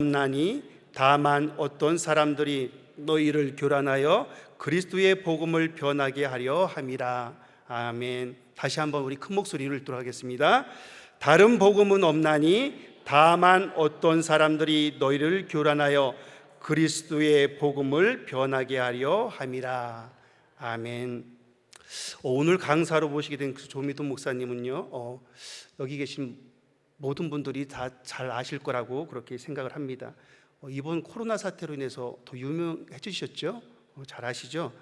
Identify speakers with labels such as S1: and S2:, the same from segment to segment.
S1: 없나니 다만 어떤 사람들이 너희를 교란하여 그리스도의 복음을 변하게 하려 함이라. 아멘. 다시 한번 우리 큰 목소리로 읽도록 하겠습니다. 다른 복음은 없나니 다만 어떤 사람들이 너희를 교란하여 그리스도의 복음을 변하게 하려 함이라. 아멘. 오늘 강사로 모시게 된 조미돈 목사님은요, 여기 계신 모든 분들이 다 잘 아실 거라고 그렇게 생각을 합니다. 이번 코로나 사태로 인해서 더 유명해지셨죠? 잘 아시죠?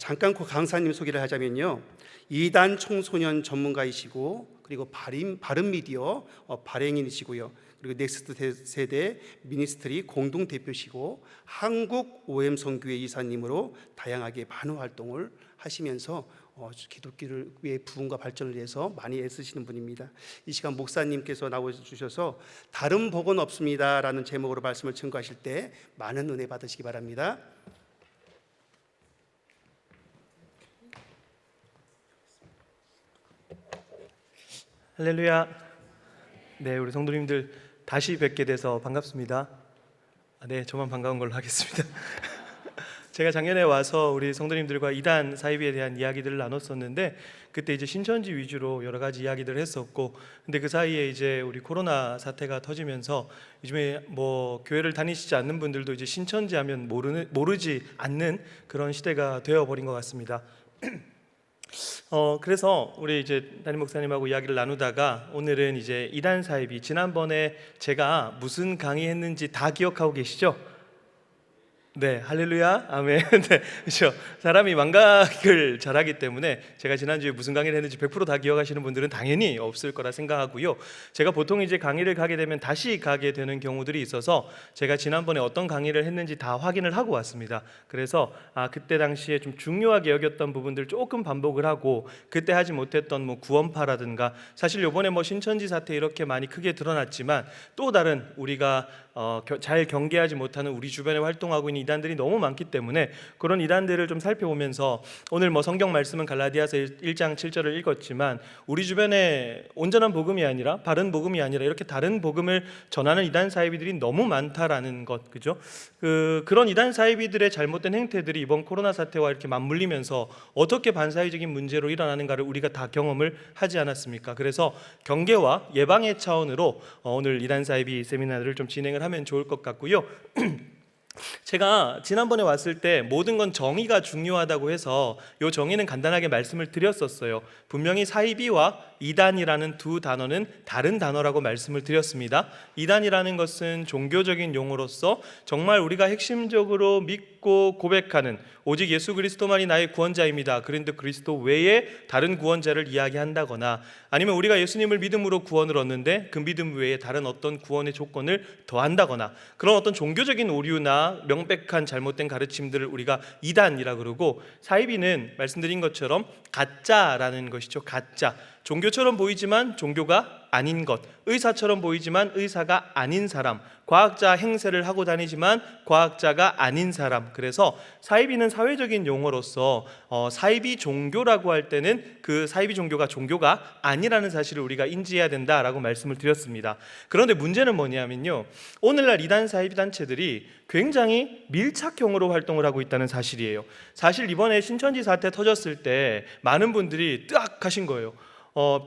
S1: 잠깐 그 강사님 소개를 하자면요, 이단 청소년 전문가이시고, 그리고 바른미디어 발행인이시고요, 그리고 넥스트 세대 미니스트리 공동 대표시고, 한국 OM 선교회 이사님으로 다양하게 많은 활동을 하시면서 기독교를 위해 부흥과 발전을 위해서 많이 애쓰시는 분입니다. 이 시간 목사님께서 나와주셔서 다른 복은 없습니다 라는 제목으로 말씀을 증거하실 때 많은 은혜 받으시기 바랍니다.
S2: 할렐루야. 네, 우리 성도님들 다시 뵙게 돼서 반갑습니다. 네, 저만 반가운 걸로 하겠습니다. 제가 작년에 와서 우리 성도님들과 이단 사이비에 대한 이야기들을 나눴었는데, 그때 이제 신천지 위주로 여러 가지 이야기들을 했었고, 근데 그 사이에 이제 우리 코로나 사태가 터지면서 요즘에 뭐 교회를 다니시지 않는 분들도 이제 신천지 하면 모르지 않는 그런 시대가 되어버린 것 같습니다. 그래서 우리 이제 담임 목사님하고 이야기를 나누다가 오늘은 이제 이단 사이비, 지난번에 제가 무슨 강의했는지 다 기억하고 계시죠? 네, 할렐루야, 아멘. 네, 그렇죠. 사람이 망각을 잘하기 때문에 제가 지난주에 무슨 강의를 했는지 100% 다 기억하시는 분들은 당연히 없을 거라 생각하고요. 제가 보통 이제 강의를 가게 되면 다시 가게 되는 경우들이 있어서 제가 지난번에 어떤 강의를 했는지 다 확인을 하고 왔습니다. 그래서 그때 당시에 좀 중요하게 여겼던 부분들 조금 반복을 하고, 그때 하지 못했던 뭐 구원파라든가, 사실 요번에 뭐 신천지 사태 이렇게 많이 크게 드러났지만 또 다른 우리가 잘 경계하지 못하는 우리 주변에 활동하고 있는 이단들이 너무 많기 때문에 그런 이단들을 좀 살펴보면서, 오늘 뭐 성경 말씀은 갈라디아서 1장 7절을 읽었지만 우리 주변에 온전한 복음이 아니라, 바른 복음이 아니라 이렇게 다른 복음을 전하는 이단 사이비들이 너무 많다라는 것, 그죠? 그런 이단 사이비들의 잘못된 행태들이 이번 코로나 사태와 이렇게 맞물리면서 어떻게 반사회적인 문제로 일어나는가를 우리가 다 경험을 하지 않았습니까? 그래서 경계와 예방의 차원으로 오늘 이단 사이비 세미나를 좀 진행을 하면 좋을 것 같고요. 제가 지난번에 왔을 때 모든 건 정의가 중요하다고 해서 이 정의는 간단하게 말씀을 드렸었어요. 분명히 사이비와 이단이라는 두 단어는 다른 단어라고 말씀을 드렸습니다. 이단이라는 것은 종교적인 용어로서 정말 우리가 핵심적으로 믿고 고백하는 오직 예수 그리스도만이 나의 구원자입니다, 그런데 그리스도 외에 다른 구원자를 이야기한다거나, 아니면 우리가 예수님을 믿음으로 구원을 얻는데 그 믿음 외에 다른 어떤 구원의 조건을 더한다거나, 그런 어떤 종교적인 오류나 명백한 잘못된 가르침들을 우리가 이단이라 그러고, 사이비는 말씀드린 것처럼 가짜라는 것이죠. 가짜. 종교처럼 보이지만 종교가 아닌 것, 의사처럼 보이지만 의사가 아닌 사람, 과학자 행세를 하고 다니지만 과학자가 아닌 사람. 그래서 사이비는 사회적인 용어로서 사이비 종교라고 할 때는 그 사이비 종교가 종교가 아니라는 사실을 우리가 인지해야 된다라고 말씀을 드렸습니다. 그런데 문제는 뭐냐면요, 오늘날 이단 사이비 단체들이 굉장히 밀착형으로 활동을 하고 있다는 사실이에요. 사실 이번에 신천지 사태 터졌을 때 많은 분들이 뜨악 하신 거예요.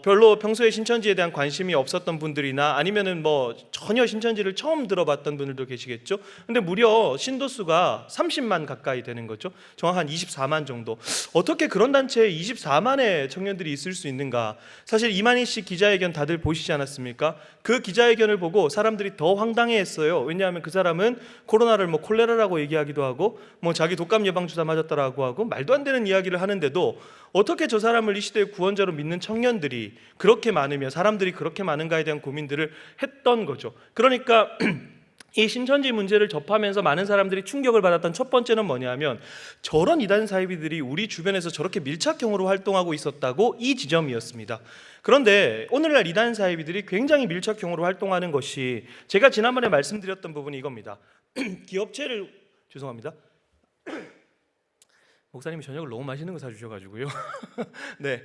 S2: 별로 평소에 신천지에 대한 관심이 없었던 분들이나, 아니면은 뭐 전혀 신천지를 처음 들어봤던 분들도 계시겠죠. 근데 무려 신도수가 30만 가까이 되는 거죠. 정확한 24만 정도. 어떻게 그런 단체에 24만의 청년들이 있을 수 있는가? 사실 이만희 씨 기자회견 다들 보시지 않았습니까? 그 기자회견을 보고 사람들이 더 황당해했어요. 왜냐하면 그 사람은 코로나를 뭐 콜레라라고 얘기하기도 하고, 뭐 자기 독감 예방 주사 맞았다라고 하고 말도 안 되는 이야기를 하는데도 어떻게 저 사람을 이 시대의 구원자로 믿는 청년들이 그렇게 많으며 사람들이 그렇게 많은가에 대한 고민들을 했던 거죠. 그러니까 이 신천지 문제를 접하면서 많은 사람들이 충격을 받았던 첫 번째는 뭐냐면, 저런 이단 사이비들이 우리 주변에서 저렇게 밀착형으로 활동하고 있었다고, 이 지점이었습니다. 그런데 오늘날 이단 사이비들이 굉장히 밀착형으로 활동하는 것이, 제가 지난번에 말씀드렸던 부분이 이겁니다. 죄송합니다. 목사님이 저녁을 너무 맛있는 거 사주셔가지고요. 네,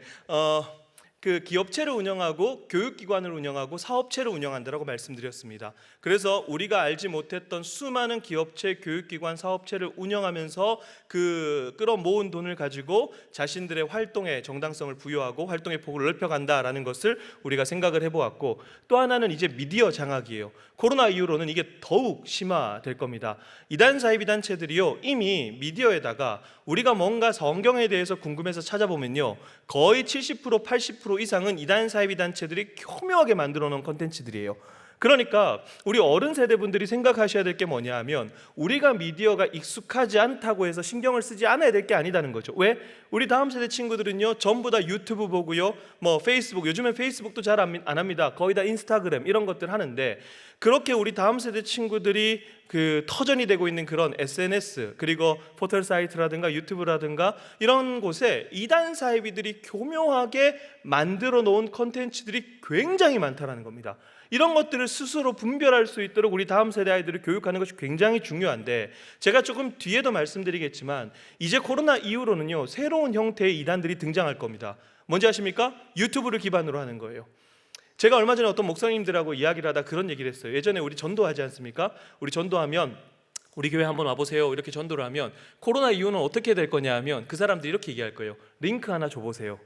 S2: 그 기업체를 운영하고 교육기관을 운영하고 사업체를 운영한다라고 말씀드렸습니다. 그래서 우리가 알지 못했던 수많은 기업체, 교육기관, 사업체를 운영하면서 그 끌어모은 돈을 가지고 자신들의 활동에 정당성을 부여하고 활동의 폭을 넓혀간다라는 것을 우리가 생각을 해보았고, 또 하나는 이제 미디어 장악이에요. 코로나 이후로는 이게 더욱 심화될 겁니다. 이단 사이비 단체들이요, 이미 미디어에다가 우리가 뭔가 성경에 대해서 궁금해서 찾아보면요, 거의 70% 80% 이상은 이단 사이비 단체들이 교묘하게 만들어 놓은 컨텐츠들이에요. 그러니까 우리 어른 세대분들이 생각하셔야 될 게 뭐냐 하면, 우리가 미디어가 익숙하지 않다고 해서 신경을 쓰지 않아야 될 게 아니다는 거죠. 왜? 우리 다음 세대 친구들은요, 전부 다 유튜브 보고요, 뭐 페이스북, 요즘엔 페이스북도 잘 안 합니다. 거의 다 인스타그램 이런 것들 하는데, 그렇게 우리 다음 세대 친구들이 그 터전이 되고 있는 그런 SNS, 그리고 포털 사이트라든가 유튜브라든가 이런 곳에 이단 사이비들이 교묘하게 만들어 놓은 컨텐츠들이 굉장히 많다라는 겁니다. 이런 것들을 스스로 분별할 수 있도록 우리 다음 세대 아이들을 교육하는 것이 굉장히 중요한데, 제가 조금 뒤에도 말씀드리겠지만 이제 코로나 이후로는요, 새로운 형태의 이단들이 등장할 겁니다. 뭔지 아십니까? 유튜브를 기반으로 하는 거예요. 제가 얼마 전에 어떤 목사님들하고 이야기를 하다 그런 얘기를 했어요. 예전에 우리 전도하지 않습니까? 우리 전도하면 우리 교회 한번 와보세요 이렇게 전도를 하면, 코로나 이후는 어떻게 될 거냐 하면 그 사람들이 이렇게 얘기할 거예요. 링크 하나 줘보세요.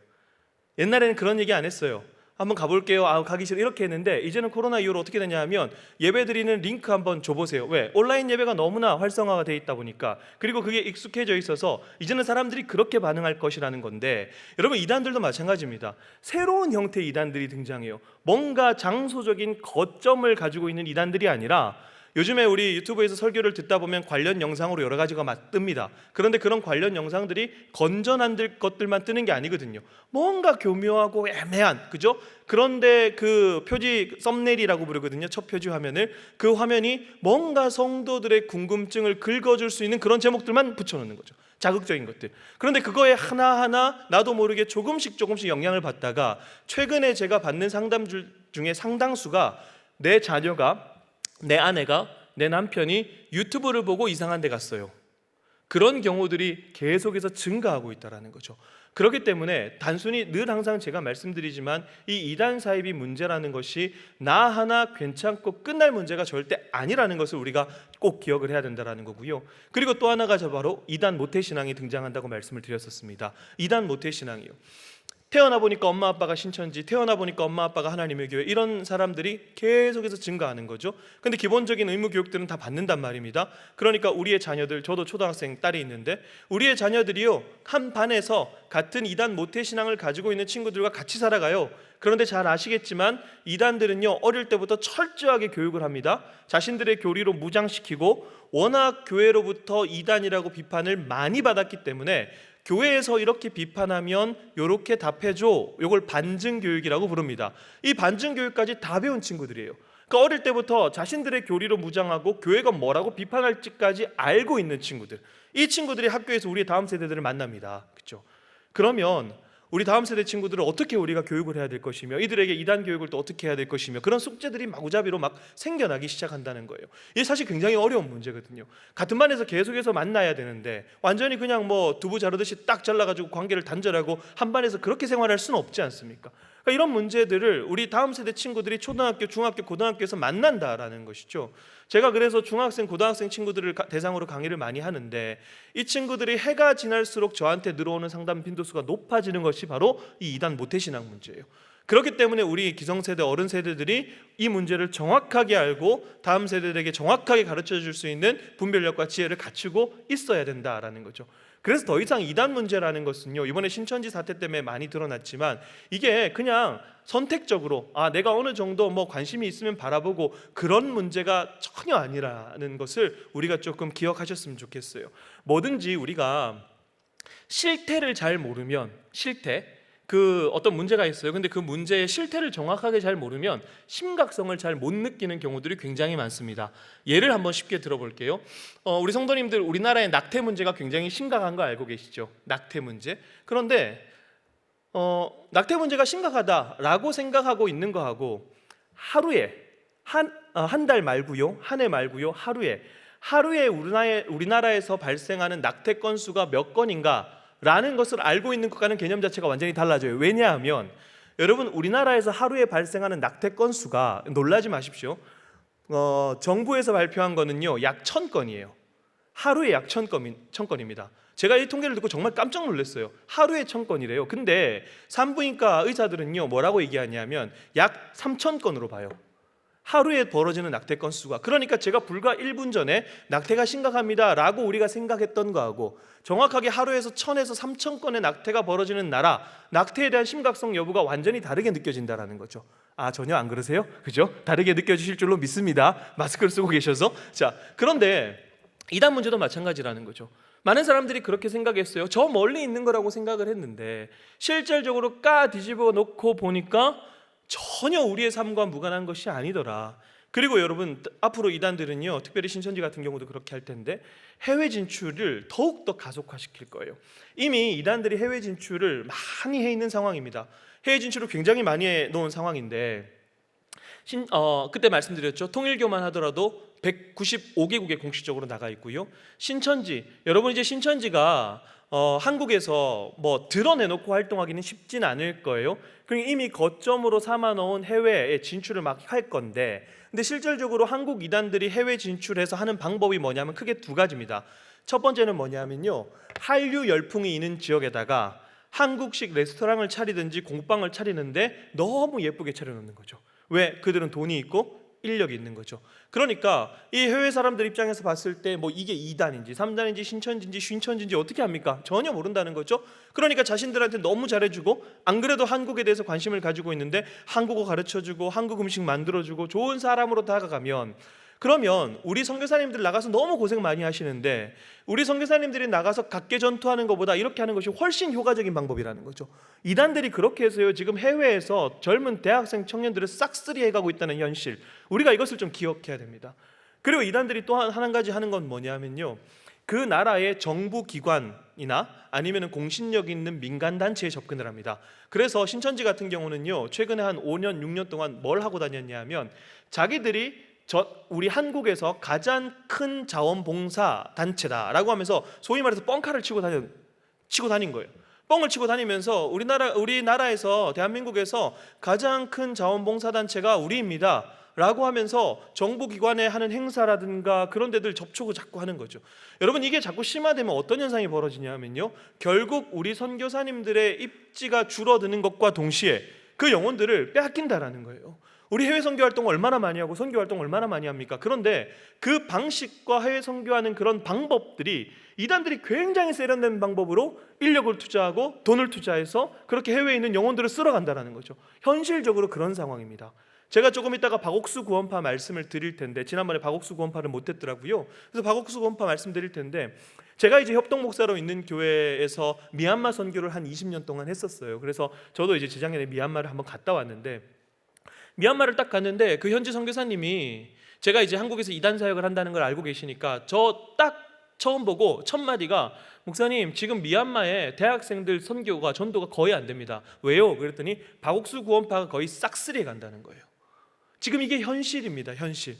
S2: 옛날에는 그런 얘기 안 했어요. 한번 가볼게요. 가기 싫어 이렇게 했는데, 이제는 코로나 이후로 어떻게 되냐 하면 예배 드리는 링크 한번 줘보세요. 왜? 온라인 예배가 너무나 활성화가 돼 있다 보니까, 그리고 그게 익숙해져 있어서 이제는 사람들이 그렇게 반응할 것이라는 건데, 여러분 이단들도 마찬가지입니다. 새로운 형태의 이단들이 등장해요. 뭔가 장소적인 거점을 가지고 있는 이단들이 아니라, 요즘에 우리 유튜브에서 설교를 듣다 보면 관련 영상으로 여러 가지가 뜹니다. 그런데 그런 관련 영상들이 건전한 것들만 뜨는 게 아니거든요. 뭔가 교묘하고 애매한, 그죠? 그런데 그 표지, 썸네일이라고 부르거든요. 첫 표지 화면을, 그 화면이 뭔가 성도들의 궁금증을 긁어줄 수 있는 그런 제목들만 붙여놓는 거죠. 자극적인 것들. 그런데 그거에 하나하나 나도 모르게 조금씩 영향을 받다가, 최근에 제가 받는 상담들 중에 상당수가 내 자녀가, 내 아내가, 내 남편이 유튜브를 보고 이상한 데 갔어요. 그런 경우들이 계속해서 증가하고 있다는 거죠. 그렇기 때문에 단순히 늘 항상 제가 말씀드리지만, 이 이단 사이비 문제라는 것이 나 하나 괜찮고 끝날 문제가 절대 아니라는 것을 우리가 꼭 기억을 해야 된다는 거고요. 그리고 또 하나가 바로 이단 모태신앙이 등장한다고 말씀을 드렸었습니다. 이단 모태신앙이요, 태어나 보니까 엄마 아빠가 신천지, 태어나 보니까 엄마 아빠가 하나님의 교회, 이런 사람들이 계속해서 증가하는 거죠. 근데 기본적인 의무 교육들은 다 받는단 말입니다. 그러니까 우리의 자녀들, 저도 초등학생 딸이 있는데, 우리의 자녀들이요, 한 반에서 같은 이단 모태신앙을 가지고 있는 친구들과 같이 살아가요. 그런데 잘 아시겠지만 이단들은요, 어릴 때부터 철저하게 교육을 합니다. 자신들의 교리로 무장시키고, 워낙 교회로부터 이단이라고 비판을 많이 받았기 때문에 교회에서 이렇게 비판하면 요렇게 답해줘, 요걸 반증교육이라고 부릅니다. 이 반증교육까지 다 배운 친구들이에요. 그러니까 어릴 때부터 자신들의 교리로 무장하고 교회가 뭐라고 비판할지까지 알고 있는 친구들, 이 친구들이 학교에서 우리의 다음 세대들을 만납니다. 그렇죠? 그러면 우리 다음 세대 친구들을 어떻게 우리가 교육을 해야 될 것이며, 이들에게 이단 교육을 또 어떻게 해야 될 것이며, 그런 숙제들이 마구잡이로 막 생겨나기 시작한다는 거예요. 이게 사실 굉장히 어려운 문제거든요. 같은 반에서 계속해서 만나야 되는데 완전히 그냥 뭐 두부 자르듯이 딱 잘라가지고 관계를 단절하고 한 반에서 그렇게 생활할 수는 없지 않습니까? 그러니까 이런 문제들을 우리 다음 세대 친구들이 초등학교, 중학교, 고등학교에서 만난다라는 것이죠. 제가 그래서 중학생, 고등학생 친구들을 대상으로 강의를 많이 하는데, 이 친구들이 해가 지날수록 저한테 늘어오는 상담 빈도수가 높아지는 것이 바로 이 이단 모태신앙 문제예요. 그렇기 때문에 우리 기성세대, 어른 세대들이 이 문제를 정확하게 알고 다음 세대들에게 정확하게 가르쳐 줄 수 있는 분별력과 지혜를 갖추고 있어야 된다라는 거죠. 그래서 더 이상 이단 문제라는 것은요, 이번에 신천지 사태 때문에 많이 드러났지만, 이게 그냥 선택적으로 내가 어느 정도 뭐 관심이 있으면 바라보고 그런 문제가 전혀 아니라는 것을 우리가 조금 기억하셨으면 좋겠어요. 뭐든지 우리가 실태를 잘 모르면, 그 어떤 문제가 있어요. 근데 그 문제의 실태를 정확하게 잘 모르면 심각성을 잘 못 느끼는 경우들이 굉장히 많습니다. 예를 한번 쉽게 들어볼게요. 우리 성도님들, 우리나라의 낙태 문제가 굉장히 심각한 거 알고 계시죠? 낙태 문제. 그런데 낙태 문제가 심각하다라고 생각하고 있는 거하고, 하루에 한 달 말고요, 한 해 말고요, 하루에 우리나라에서 발생하는 낙태 건수가 몇 건인가 라는 것을 알고 있는 것과는 개념 자체가 완전히 달라져요. 왜냐하면 여러분, 우리나라에서 하루에 발생하는 낙태 건수가, 놀라지 마십시오, 정부에서 발표한 거는요 약 1,000건이에요. 하루에 약 1,000건입니다. 제가 이 통계를 듣고 정말 깜짝 놀랐어요. 하루에 1,000건이래요. 근데 산부인과 의사들은요 뭐라고 얘기하냐면 약 3,000건으로 봐요. 하루에 벌어지는 낙태 건수가. 그러니까 제가 불과 1분 전에 낙태가 심각합니다 라고 우리가 생각했던 거하고 정확하게 하루에서 1,000에서 3,000건의 낙태가 벌어지는 나라, 낙태에 대한 심각성 여부가 완전히 다르게 느껴진다라는 거죠. 아, 전혀 안 그러세요? 그죠? 다르게 느껴지실 줄로 믿습니다. 마스크를 쓰고 계셔서. 자, 그런데 이단 문제도 마찬가지라는 거죠. 많은 사람들이 그렇게 생각했어요. 저 멀리 있는 거라고 생각을 했는데 실질적으로 뒤집어 놓고 보니까 전혀 우리의 삶과 무관한 것이 아니더라. 그리고 여러분, 앞으로 이단들은요, 특별히 신천지 같은 경우도 그렇게 할 텐데 해외 진출을 더욱더 가속화시킬 거예요. 이미 이단들이 해외 진출을 많이 해 있는 상황입니다. 해외 진출을 굉장히 많이 해 놓은 상황인데 그때 말씀드렸죠. 통일교만 하더라도 195개국에 공식적으로 나가 있고요. 신천지, 여러분 이제 신천지가 한국에서 뭐 드러내놓고 활동하기는 쉽진 않을 거예요. 그러니까 이미 거점으로 삼아놓은 해외에 진출을 막 할 건데, 근데 실질적으로 한국 이단들이 해외 진출해서 하는 방법이 뭐냐면 크게 두 가지입니다. 첫 번째는 뭐냐면요, 한류 열풍이 있는 지역에다가 한국식 레스토랑을 차리든지 공방을 차리는데 너무 예쁘게 차려놓는 거죠. 왜? 그들은 돈이 있고 인력이 있는 거죠. 그러니까 이 해외 사람들 입장에서 봤을 때 뭐 이게 2단인지 3단인지 신천지인지 쉰천지인지 어떻게 합니까? 전혀 모른다는 거죠. 그러니까 자신들한테 너무 잘해주고, 안 그래도 한국에 대해서 관심을 가지고 있는데 한국어 가르쳐주고 한국 음식 만들어주고 좋은 사람으로 다가가면, 그러면 우리 선교사님들 나가서 너무 고생 많이 하시는데 우리 선교사님들이 나가서 각계 전투하는 것보다 이렇게 하는 것이 훨씬 효과적인 방법이라는 거죠. 이단들이 그렇게 해서요, 지금 해외에서 젊은 대학생 청년들을 싹쓸이 해가고 있다는 현실, 우리가 이것을 좀 기억해야 됩니다. 그리고 이단들이 또 한 가지 하는 건 뭐냐면요, 그 나라의 정부 기관이나 아니면 공신력 있는 민간단체에 접근을 합니다. 그래서 신천지 같은 경우는요, 최근에 한 5년 6년 동안 뭘 하고 다녔냐면, 자기들이 우리 한국에서 가장 큰 자원봉사 단체다라고 하면서 소위 말해서 뻥카를 치고 다닌 거예요. 뻥을 치고 다니면서 우리나라에서, 대한민국에서 가장 큰 자원봉사 단체가 우리입니다 라고 하면서 정부기관에 하는 행사라든가 그런 데들 접촉을 자꾸 하는 거죠. 여러분, 이게 자꾸 심화되면 어떤 현상이 벌어지냐면요, 결국 우리 선교사님들의 입지가 줄어드는 것과 동시에 그 영혼들을 빼앗긴다라는 거예요. 우리 해외 선교 활동 얼마나 많이 하고 선교 활동 얼마나 많이 합니까? 그런데 그 방식과 해외 선교하는 그런 방법들이 이단들이 굉장히 세련된 방법으로 인력을 투자하고 돈을 투자해서 그렇게 해외에 있는 영혼들을 쓸어간다는 거죠. 현실적으로 그런 상황입니다. 제가 조금 이따가 박옥수 구원파 말씀을 드릴 텐데, 지난번에 박옥수 구원파를 못했더라고요. 그래서 박옥수 구원파 말씀드릴 텐데, 제가 이제 협동 목사로 있는 교회에서 미얀마 선교를 한 20년 동안 했었어요. 그래서 저도 이제 재작년에 미얀마를 한번 갔다 왔는데, 미얀마를 딱 갔는데 그 현지 선교사님이, 제가 이제 한국에서 이단 사역을 한다는 걸 알고 계시니까 저 딱 처음 보고 첫 마디가, 목사님 지금 미얀마에 대학생들 선교가 전도가 거의 안 됩니다. 왜요? 그랬더니 박옥수 구원파가 거의 싹쓸이해 간다는 거예요. 지금 이게 현실입니다. 현실.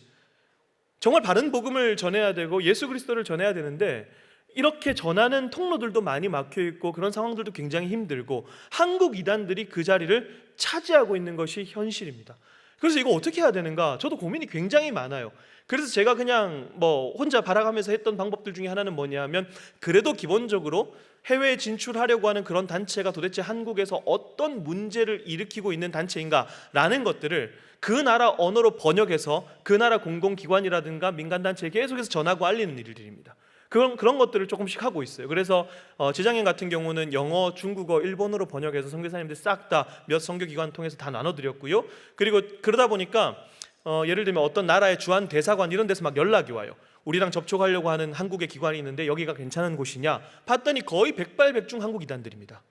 S2: 정말 바른 복음을 전해야 되고 예수 그리스도를 전해야 되는데 이렇게 전하는 통로들도 많이 막혀 있고 그런 상황들도 굉장히 힘들고, 한국 이단들이 그 자리를 차지하고 있는 것이 현실입니다. 그래서 이거 어떻게 해야 되는가, 저도 고민이 굉장히 많아요. 그래서 제가 그냥 뭐 혼자 바라가면서 했던 방법들 중에 하나는 뭐냐면, 그래도 기본적으로 해외에 진출하려고 하는 그런 단체가 도대체 한국에서 어떤 문제를 일으키고 있는 단체인가라는 것들을 그 나라 언어로 번역해서 그 나라 공공기관이라든가 민간단체에 계속해서 전하고 알리는 일들입니다. 그런 것들을 조금씩 하고 있어요. 그래서 재작년 같은 경우는 영어, 중국어, 일본어로 번역해서 선교사님들 싹 다 몇 선교기관 통해서 다 나눠드렸고요. 그리고 그러다 보니까 예를 들면 어떤 나라의 주한 대사관 이런 데서 막 연락이 와요. 우리랑 접촉하려고 하는 한국의 기관이 있는데 여기가 괜찮은 곳이냐? 봤더니 거의 백발백중 한국 이단들입니다.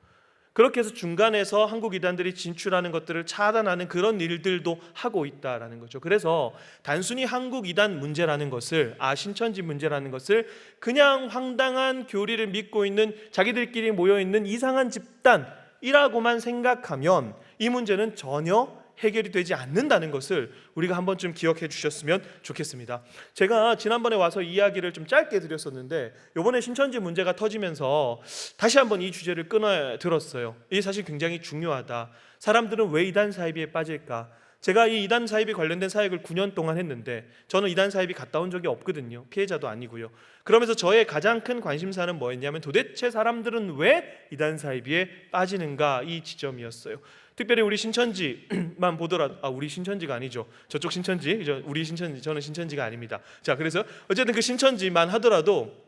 S2: 그렇게 해서 중간에서 한국 이단들이 진출하는 것들을 차단하는 그런 일들도 하고 있다라는 거죠. 그래서 단순히 한국 이단 문제라는 것을, 신천지 문제라는 것을 그냥 황당한 교리를 믿고 있는 자기들끼리 모여있는 이상한 집단이라고만 생각하면 이 문제는 전혀 해결이 되지 않는다는 것을 우리가 한 번쯤 기억해 주셨으면 좋겠습니다. 제가 지난번에 와서 이야기를 좀 짧게 드렸었는데, 이번에 신천지 문제가 터지면서 다시 한번 이 주제를 끊어 들었어요. 이게 사실 굉장히 중요하다. 사람들은 왜 이단 사이비에 빠질까? 제가 이 이단 사입에 관련된 사역을 9년 동안 했는데 저는 이단 사입이 갔다 온 적이 없거든요. 피해자도 아니고요. 그러면서 저의 가장 큰 관심사는 뭐였냐면 도대체 사람들은 왜 이단 사입에 빠지는가, 이 지점이었어요. 특별히 우리 신천지만 보더라도 우리 신천지가 아니죠. 저쪽 신천지, 우리 신천지, 저는 신천지가 아닙니다. 자, 그래서 어쨌든 그 신천지만 하더라도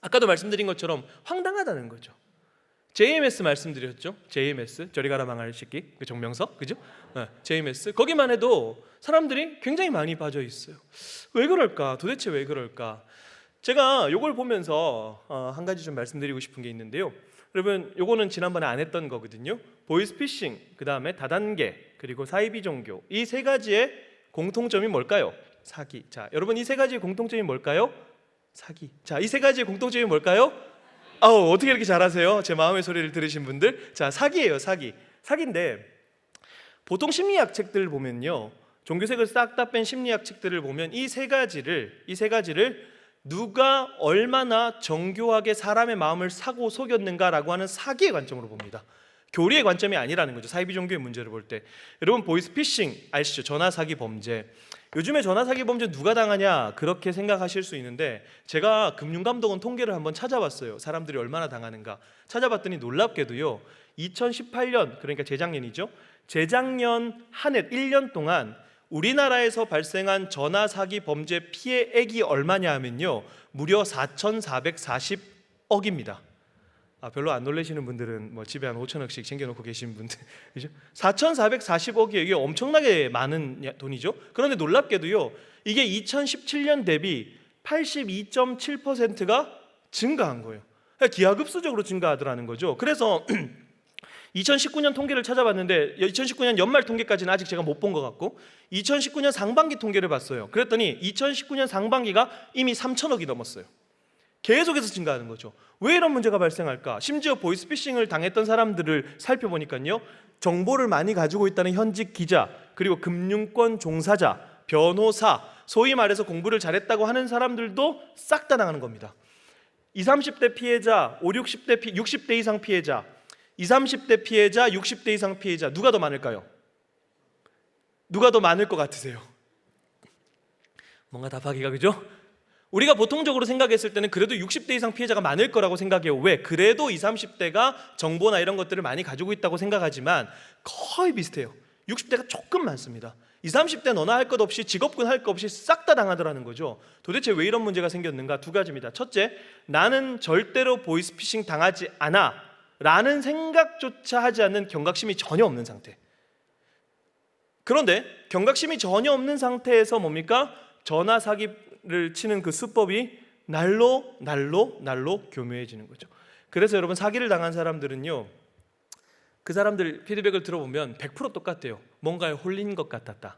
S2: 아까도 말씀드린 것처럼 황당하다는 거죠. JMS 말씀드렸죠. JMS, 저리 가라 망할 새끼, 그 정명석, 그죠? JMS 거기만 해도 사람들이 굉장히 많이 빠져 있어요. 왜 그럴까? 도대체 왜 그럴까? 제가 이걸 보면서 한 가지 좀 말씀드리고 싶은 게 있는데요. 여러분, 요거는 지난번에 안 했던 거거든요. 보이스피싱, 그 다음에 다단계, 그리고 사이비 종교, 이 세 가지의 공통점이 뭘까요? 사기. 자, 여러분, 이 세 가지의 공통점이 뭘까요? 사기. 자, 이 세 가지의 공통점이 뭘까요? 어떻게 이렇게 잘하세요? 제 마음의 소리를 들으신 분들. 자, 사기예요. 사기인데 보통 심리학 책들을 보면요, 종교색을 싹 다 뺀 심리학 책들을 보면 이 세 가지를 누가 얼마나 정교하게 사람의 마음을 사고 속였는가라고 하는 사기의 관점으로 봅니다. 교리의 관점이 아니라는 거죠. 사이비 종교의 문제를 볼 때. 여러분, 보이스피싱 아시죠? 전화 사기 범죄. 요즘에 전화 사기 범죄 누가 당하냐, 그렇게 생각하실 수 있는데 제가 금융감독원 통계를 한번 찾아봤어요. 사람들이 얼마나 당하는가 찾아봤더니 놀랍게도요, 2018년, 그러니까 재작년이죠. 재작년 한 해 1년 동안 우리나라에서 발생한 전화 사기 범죄 피해액이 얼마냐 하면요, 무려 4,440억입니다. 별로 안 놀라시는 분들은 뭐 집에 한 5천억씩 챙겨놓고 계신 분들, 그죠? 4,440억이 이게 엄청나게 많은 돈이죠. 그런데 놀랍게도요, 이게 2017년 대비 82.7%가 증가한 거예요. 그러니까 기하급수적으로 증가하더라는 거죠. 그래서 2019년 통계를 찾아봤는데 2019년 연말 통계까지는 아직 제가 못 본 것 같고 2019년 상반기 통계를 봤어요. 그랬더니 2019년 상반기가 이미 3천억이 넘었어요. 계속해서 증가하는 거죠. 왜 이런 문제가 발생할까? 심지어 보이스피싱을 당했던 사람들을 살펴보니까요, 정보를 많이 가지고 있다는 현직 기자, 그리고 금융권 종사자, 변호사, 소위 말해서 공부를 잘했다고 하는 사람들도 싹 다 당하는 겁니다. 20, 30대 피해자, 60대 이상 피해자, 20, 30대 피해자, 60대 이상 피해자, 누가 더 많을까요? 누가 더 많을 것 같으세요? 뭔가 답하기가, 그죠? 우리가 보통적으로 생각했을 때는 그래도 60대 이상 피해자가 많을 거라고 생각해요. 왜? 그래도 20, 30대가 정보나 이런 것들을 많이 가지고 있다고 생각하지만 거의 비슷해요. 60대가 조금 많습니다. 20, 30대 너나 할 것 없이, 직업군 할 것 없이 싹 다 당하더라는 거죠. 도대체 왜 이런 문제가 생겼는가? 두 가지입니다. 첫째, 나는 절대로 보이스피싱 당하지 않아 라는 생각조차 하지 않는 경각심이 전혀 없는 상태. 그런데 경각심이 전혀 없는 상태에서 뭡니까? 전화 사기를 치는 그 수법이 날로 교묘해지는 거죠. 그래서 여러분, 사기를 당한 사람들은요, 그 사람들 피드백을 들어보면 100% 똑같대요. 뭔가에 홀린 것 같았다.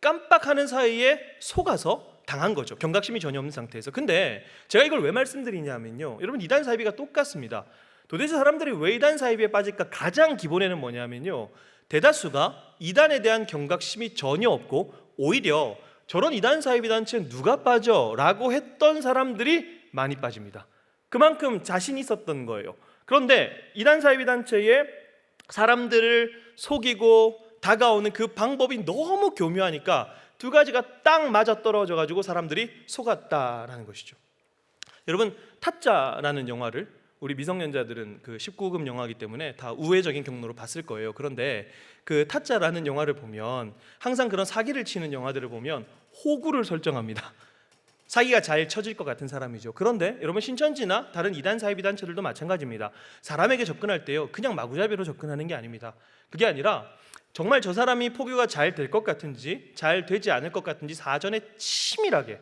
S2: 깜빡하는 사이에 속아서 당한 거죠. 경각심이 전혀 없는 상태에서. 근데 제가 이걸 왜 말씀드리냐면요, 여러분, 이단 사이비가 똑같습니다. 도대체 사람들이 왜 이단 사이비에 빠질까? 가장 기본에는 뭐냐면요, 대다수가 이단에 대한 경각심이 전혀 없고 오히려 저런 이단 사이비 단체에 누가 빠져? 라고 했던 사람들이 많이 빠집니다. 그만큼 자신이 있었던 거예요. 그런데 이단 사이비 단체에 사람들을 속이고 다가오는 그 방법이 너무 교묘하니까 두 가지가 딱 맞아떨어져 가지고 사람들이 속았다라는 것이죠. 여러분, 타짜라는 영화를 우리 미성년자들은 그 19금 영화이기 때문에 다 우회적인 경로로 봤을 거예요. 그런데 그 타짜라는 영화를 보면 항상 그런 사기를 치는 영화들을 보면 호구를 설정합니다. 사기가 잘 쳐질 것 같은 사람이죠. 그런데 여러분, 신천지나 다른 이단 사이비 단체들도 마찬가지입니다. 사람에게 접근할 때요, 그냥 마구잡이로 접근하는 게 아닙니다. 그게 아니라 정말 저 사람이 포교가 잘 될 것 같은지 잘 되지 않을 것 같은지 사전에 치밀하게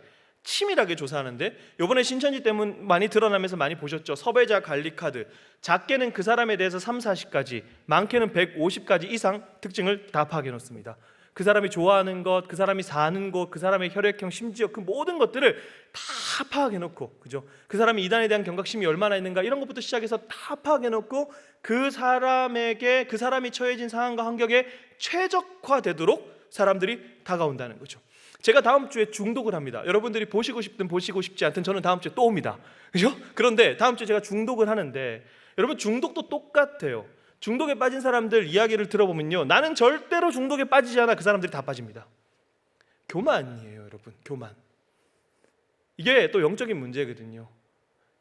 S2: 조사하는데, 이번에 신천지 때문에 많이 드러나면서 많이 보셨죠. 섭외자 관리 카드, 작게는 그 사람에 대해서 3, 40가지, 많게는 150가지 이상 특징을 다 파악해 놓습니다. 그 사람이 좋아하는 것, 그 사람이 사는 곳, 그 사람의 혈액형, 심지어 그 모든 것들을 다 파악해 놓고, 그죠? 그 사람이 이단에 대한 경각심이 얼마나 있는가, 이런 것부터 시작해서 다 파악해 놓고 그 사람에게, 그 사람이 처해진 상황과 환경에 최적화되도록 사람들이 다가온다는 거죠. 제가 다음 주에 중독을 합니다. 여러분들이 보시고 싶든 보시고 싶지 않든 저는 다음 주에 또 옵니다. 그죠? 그런데 다음 주에 제가 중독을 하는데, 여러분, 중독도 똑같아요. 중독에 빠진 사람들 이야기를 들어보면요, 나는 절대로 중독에 빠지지 않아. 그 사람들이 다 빠집니다. 교만이에요, 여러분. 교만. 이게 또 영적인 문제거든요.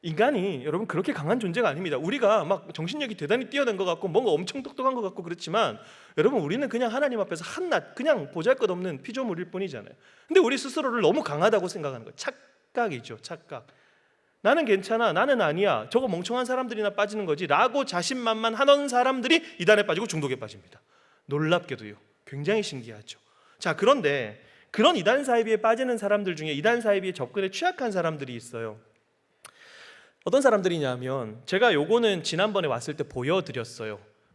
S2: 인간이 여러분 그렇게 강한 존재가 아닙니다. 우리가 막 정신력이 대단히 뛰어난 것 같고 뭔가 엄청 똑똑한 것 같고 그렇지만, 여러분 우리는 그냥 하나님 앞에서 한낱 그냥 보잘것없는 피조물일 뿐이잖아요. 근데 우리 스스로를 너무 강하다고 생각하는 거예요. 착각이죠. 착각. 나는 괜찮아, 나는 아니야, 저거 멍청한 사람들이나 빠지는 거지 라고 자신만만하던 사람들이 이단에 빠지고 중독에 빠집니다. 놀랍게도요. 굉장히 신기하죠. 자, 그런데 그런 이단 사이비에 빠지는 사람들 중에 이단 사이비에 접근에 취약한 사람들이 있어요. 어떤 사람들이냐면, 제가 요거는 지난번에 왔을 때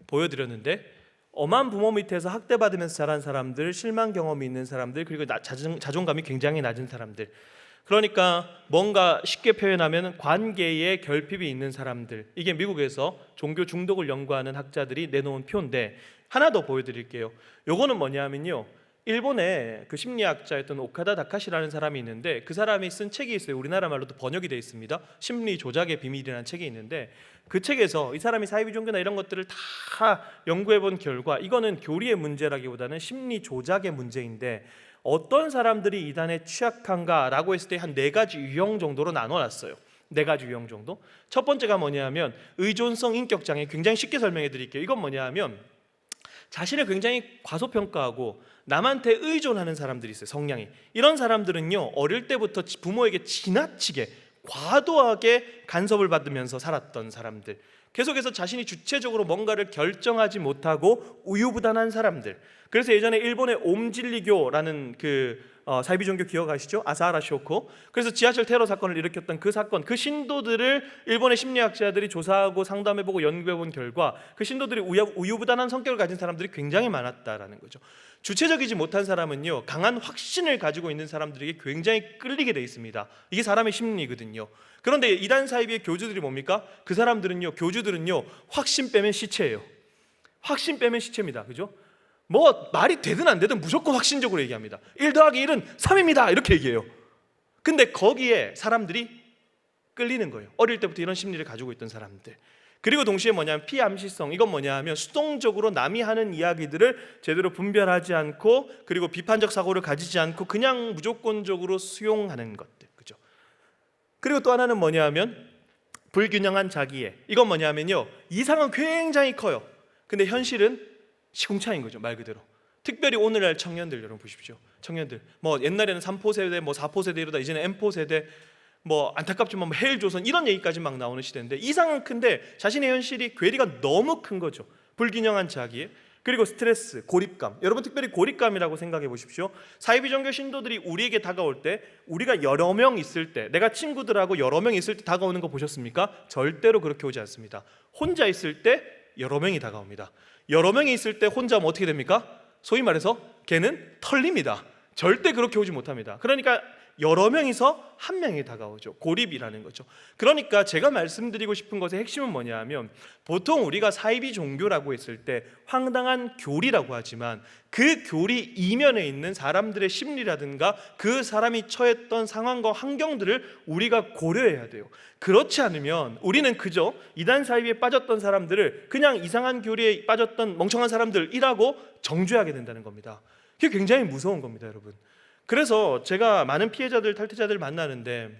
S2: 보여드렸는데, 엄한 부모 밑에서 학대받으면서 자란 사람들, 실망 경험이 있는 사람들, 그리고 자존감이 굉장히 낮은 사람들, 그러니까 뭔가 쉽게 표현하면 관계에 결핍이 있는 사람들, 이게 미국에서 종교 중독을 연구하는 학자들이 내놓은 표인데, 하나 더 보여드릴게요. 요거는 뭐냐면요, 일본의 그 심리학자였던 오카다 다카시라는 사람이 있는데, 그 사람이 쓴 책이 있어요. 우리나라 말로도 번역이 되어 있습니다. 심리 조작의 비밀이라는 책이 있는데, 그 책에서 이 사람이 사이비 종교나 이런 것들을 다 연구해 본 결과, 이거는 교리의 문제라기보다는 심리 조작의 문제인데, 어떤 사람들이 이단에 취약한가라고 했을 때 한 4가지 유형 정도로 나눠놨어요. 4가지 유형 정도. 첫 번째가 뭐냐면 의존성 인격 장애. 굉장히 쉽게 설명해 드릴게요. 이건 뭐냐면 자신을 굉장히 과소평가하고 남한테 의존하는 사람들이 있어요. 성향이. 이런 사람들은요, 어릴 때부터 부모에게 지나치게 과도하게 간섭을 받으면서 살았던 사람들, 계속해서 자신이 주체적으로 뭔가를 결정하지 못하고 우유부단한 사람들. 그래서 예전에 일본의 옴진리교라는 사이비 종교 기억하시죠? 아사하라 쇼코. 그래서 지하철 테러 사건을 일으켰던 그 사건, 그 신도들을 일본의 심리학자들이 조사하고 상담해보고 연구해본 결과, 그 신도들이 우유부단한 성격을 가진 사람들이 굉장히 많았다라는 거죠. 주체적이지 못한 사람은요, 강한 확신을 가지고 있는 사람들에게 굉장히 끌리게 돼 있습니다. 이게 사람의 심리거든요. 그런데 이단 사이비의 교주들이 뭡니까? 그 사람들은요, 교주들은요, 확신 빼면 시체예요. 확신 빼면 시체입니다. 그죠? 뭐 말이 되든 안 되든 무조건 확신적으로 얘기합니다. 1 더하기 1은 3입니다 이렇게 얘기해요. 근데 거기에 사람들이 끌리는 거예요. 어릴 때부터 이런 심리를 가지고 있던 사람들. 그리고 동시에 뭐냐면 피암시성. 이건 뭐냐면 수동적으로 남이 하는 이야기들을 제대로 분별하지 않고, 그리고 비판적 사고를 가지지 않고 그냥 무조건적으로 수용하는 것들. 그죠? 그리고 또 하나는 뭐냐면 불균형한 자기애. 이건 뭐냐면요, 이상은 굉장히 커요. 근데 현실은 시궁창인 거죠, 말 그대로. 특별히 오늘날 청년들 여러분 보십시오. 청년들 뭐 옛날에는 3포 세대, 뭐 4포 세대 이러다 이제는 M포 세대, 뭐 안타깝지만 뭐 해일조선 이런 얘기까지 막 나오는 시대인데, 이상은 큰데 자신의 현실이 괴리가 너무 큰 거죠. 불균형한 자기애. 그리고 스트레스, 고립감. 여러분 특별히 고립감이라고 생각해 보십시오. 사이비 종교 신도들이 우리에게 다가올 때, 우리가 여러 명 있을 때, 내가 친구들하고 여러 명 있을 때 다가오는 거 보셨습니까? 절대로 그렇게 오지 않습니다. 혼자 있을 때 여러 명이 다가옵니다. 여러 명이 있을 때 혼자 하면 어떻게 됩니까? 소위 말해서 걔는 털립니다. 절대 그렇게 오지 못합니다. 그러니까 여러 명이서 한 명이 다가오죠. 고립이라는 거죠. 그러니까 제가 말씀드리고 싶은 것의 핵심은 뭐냐면, 보통 우리가 사이비 종교라고 했을 때 황당한 교리라고 하지만, 그 교리 이면에 있는 사람들의 심리라든가 그 사람이 처했던 상황과 환경들을 우리가 고려해야 돼요. 그렇지 않으면 우리는 그저 이단 사이비에 빠졌던 사람들을 그냥 이상한 교리에 빠졌던 멍청한 사람들이라고 정죄하게 된다는 겁니다. 그게 굉장히 무서운 겁니다, 여러분. 그래서 제가 많은 피해자들, 탈퇴자들 만나는데,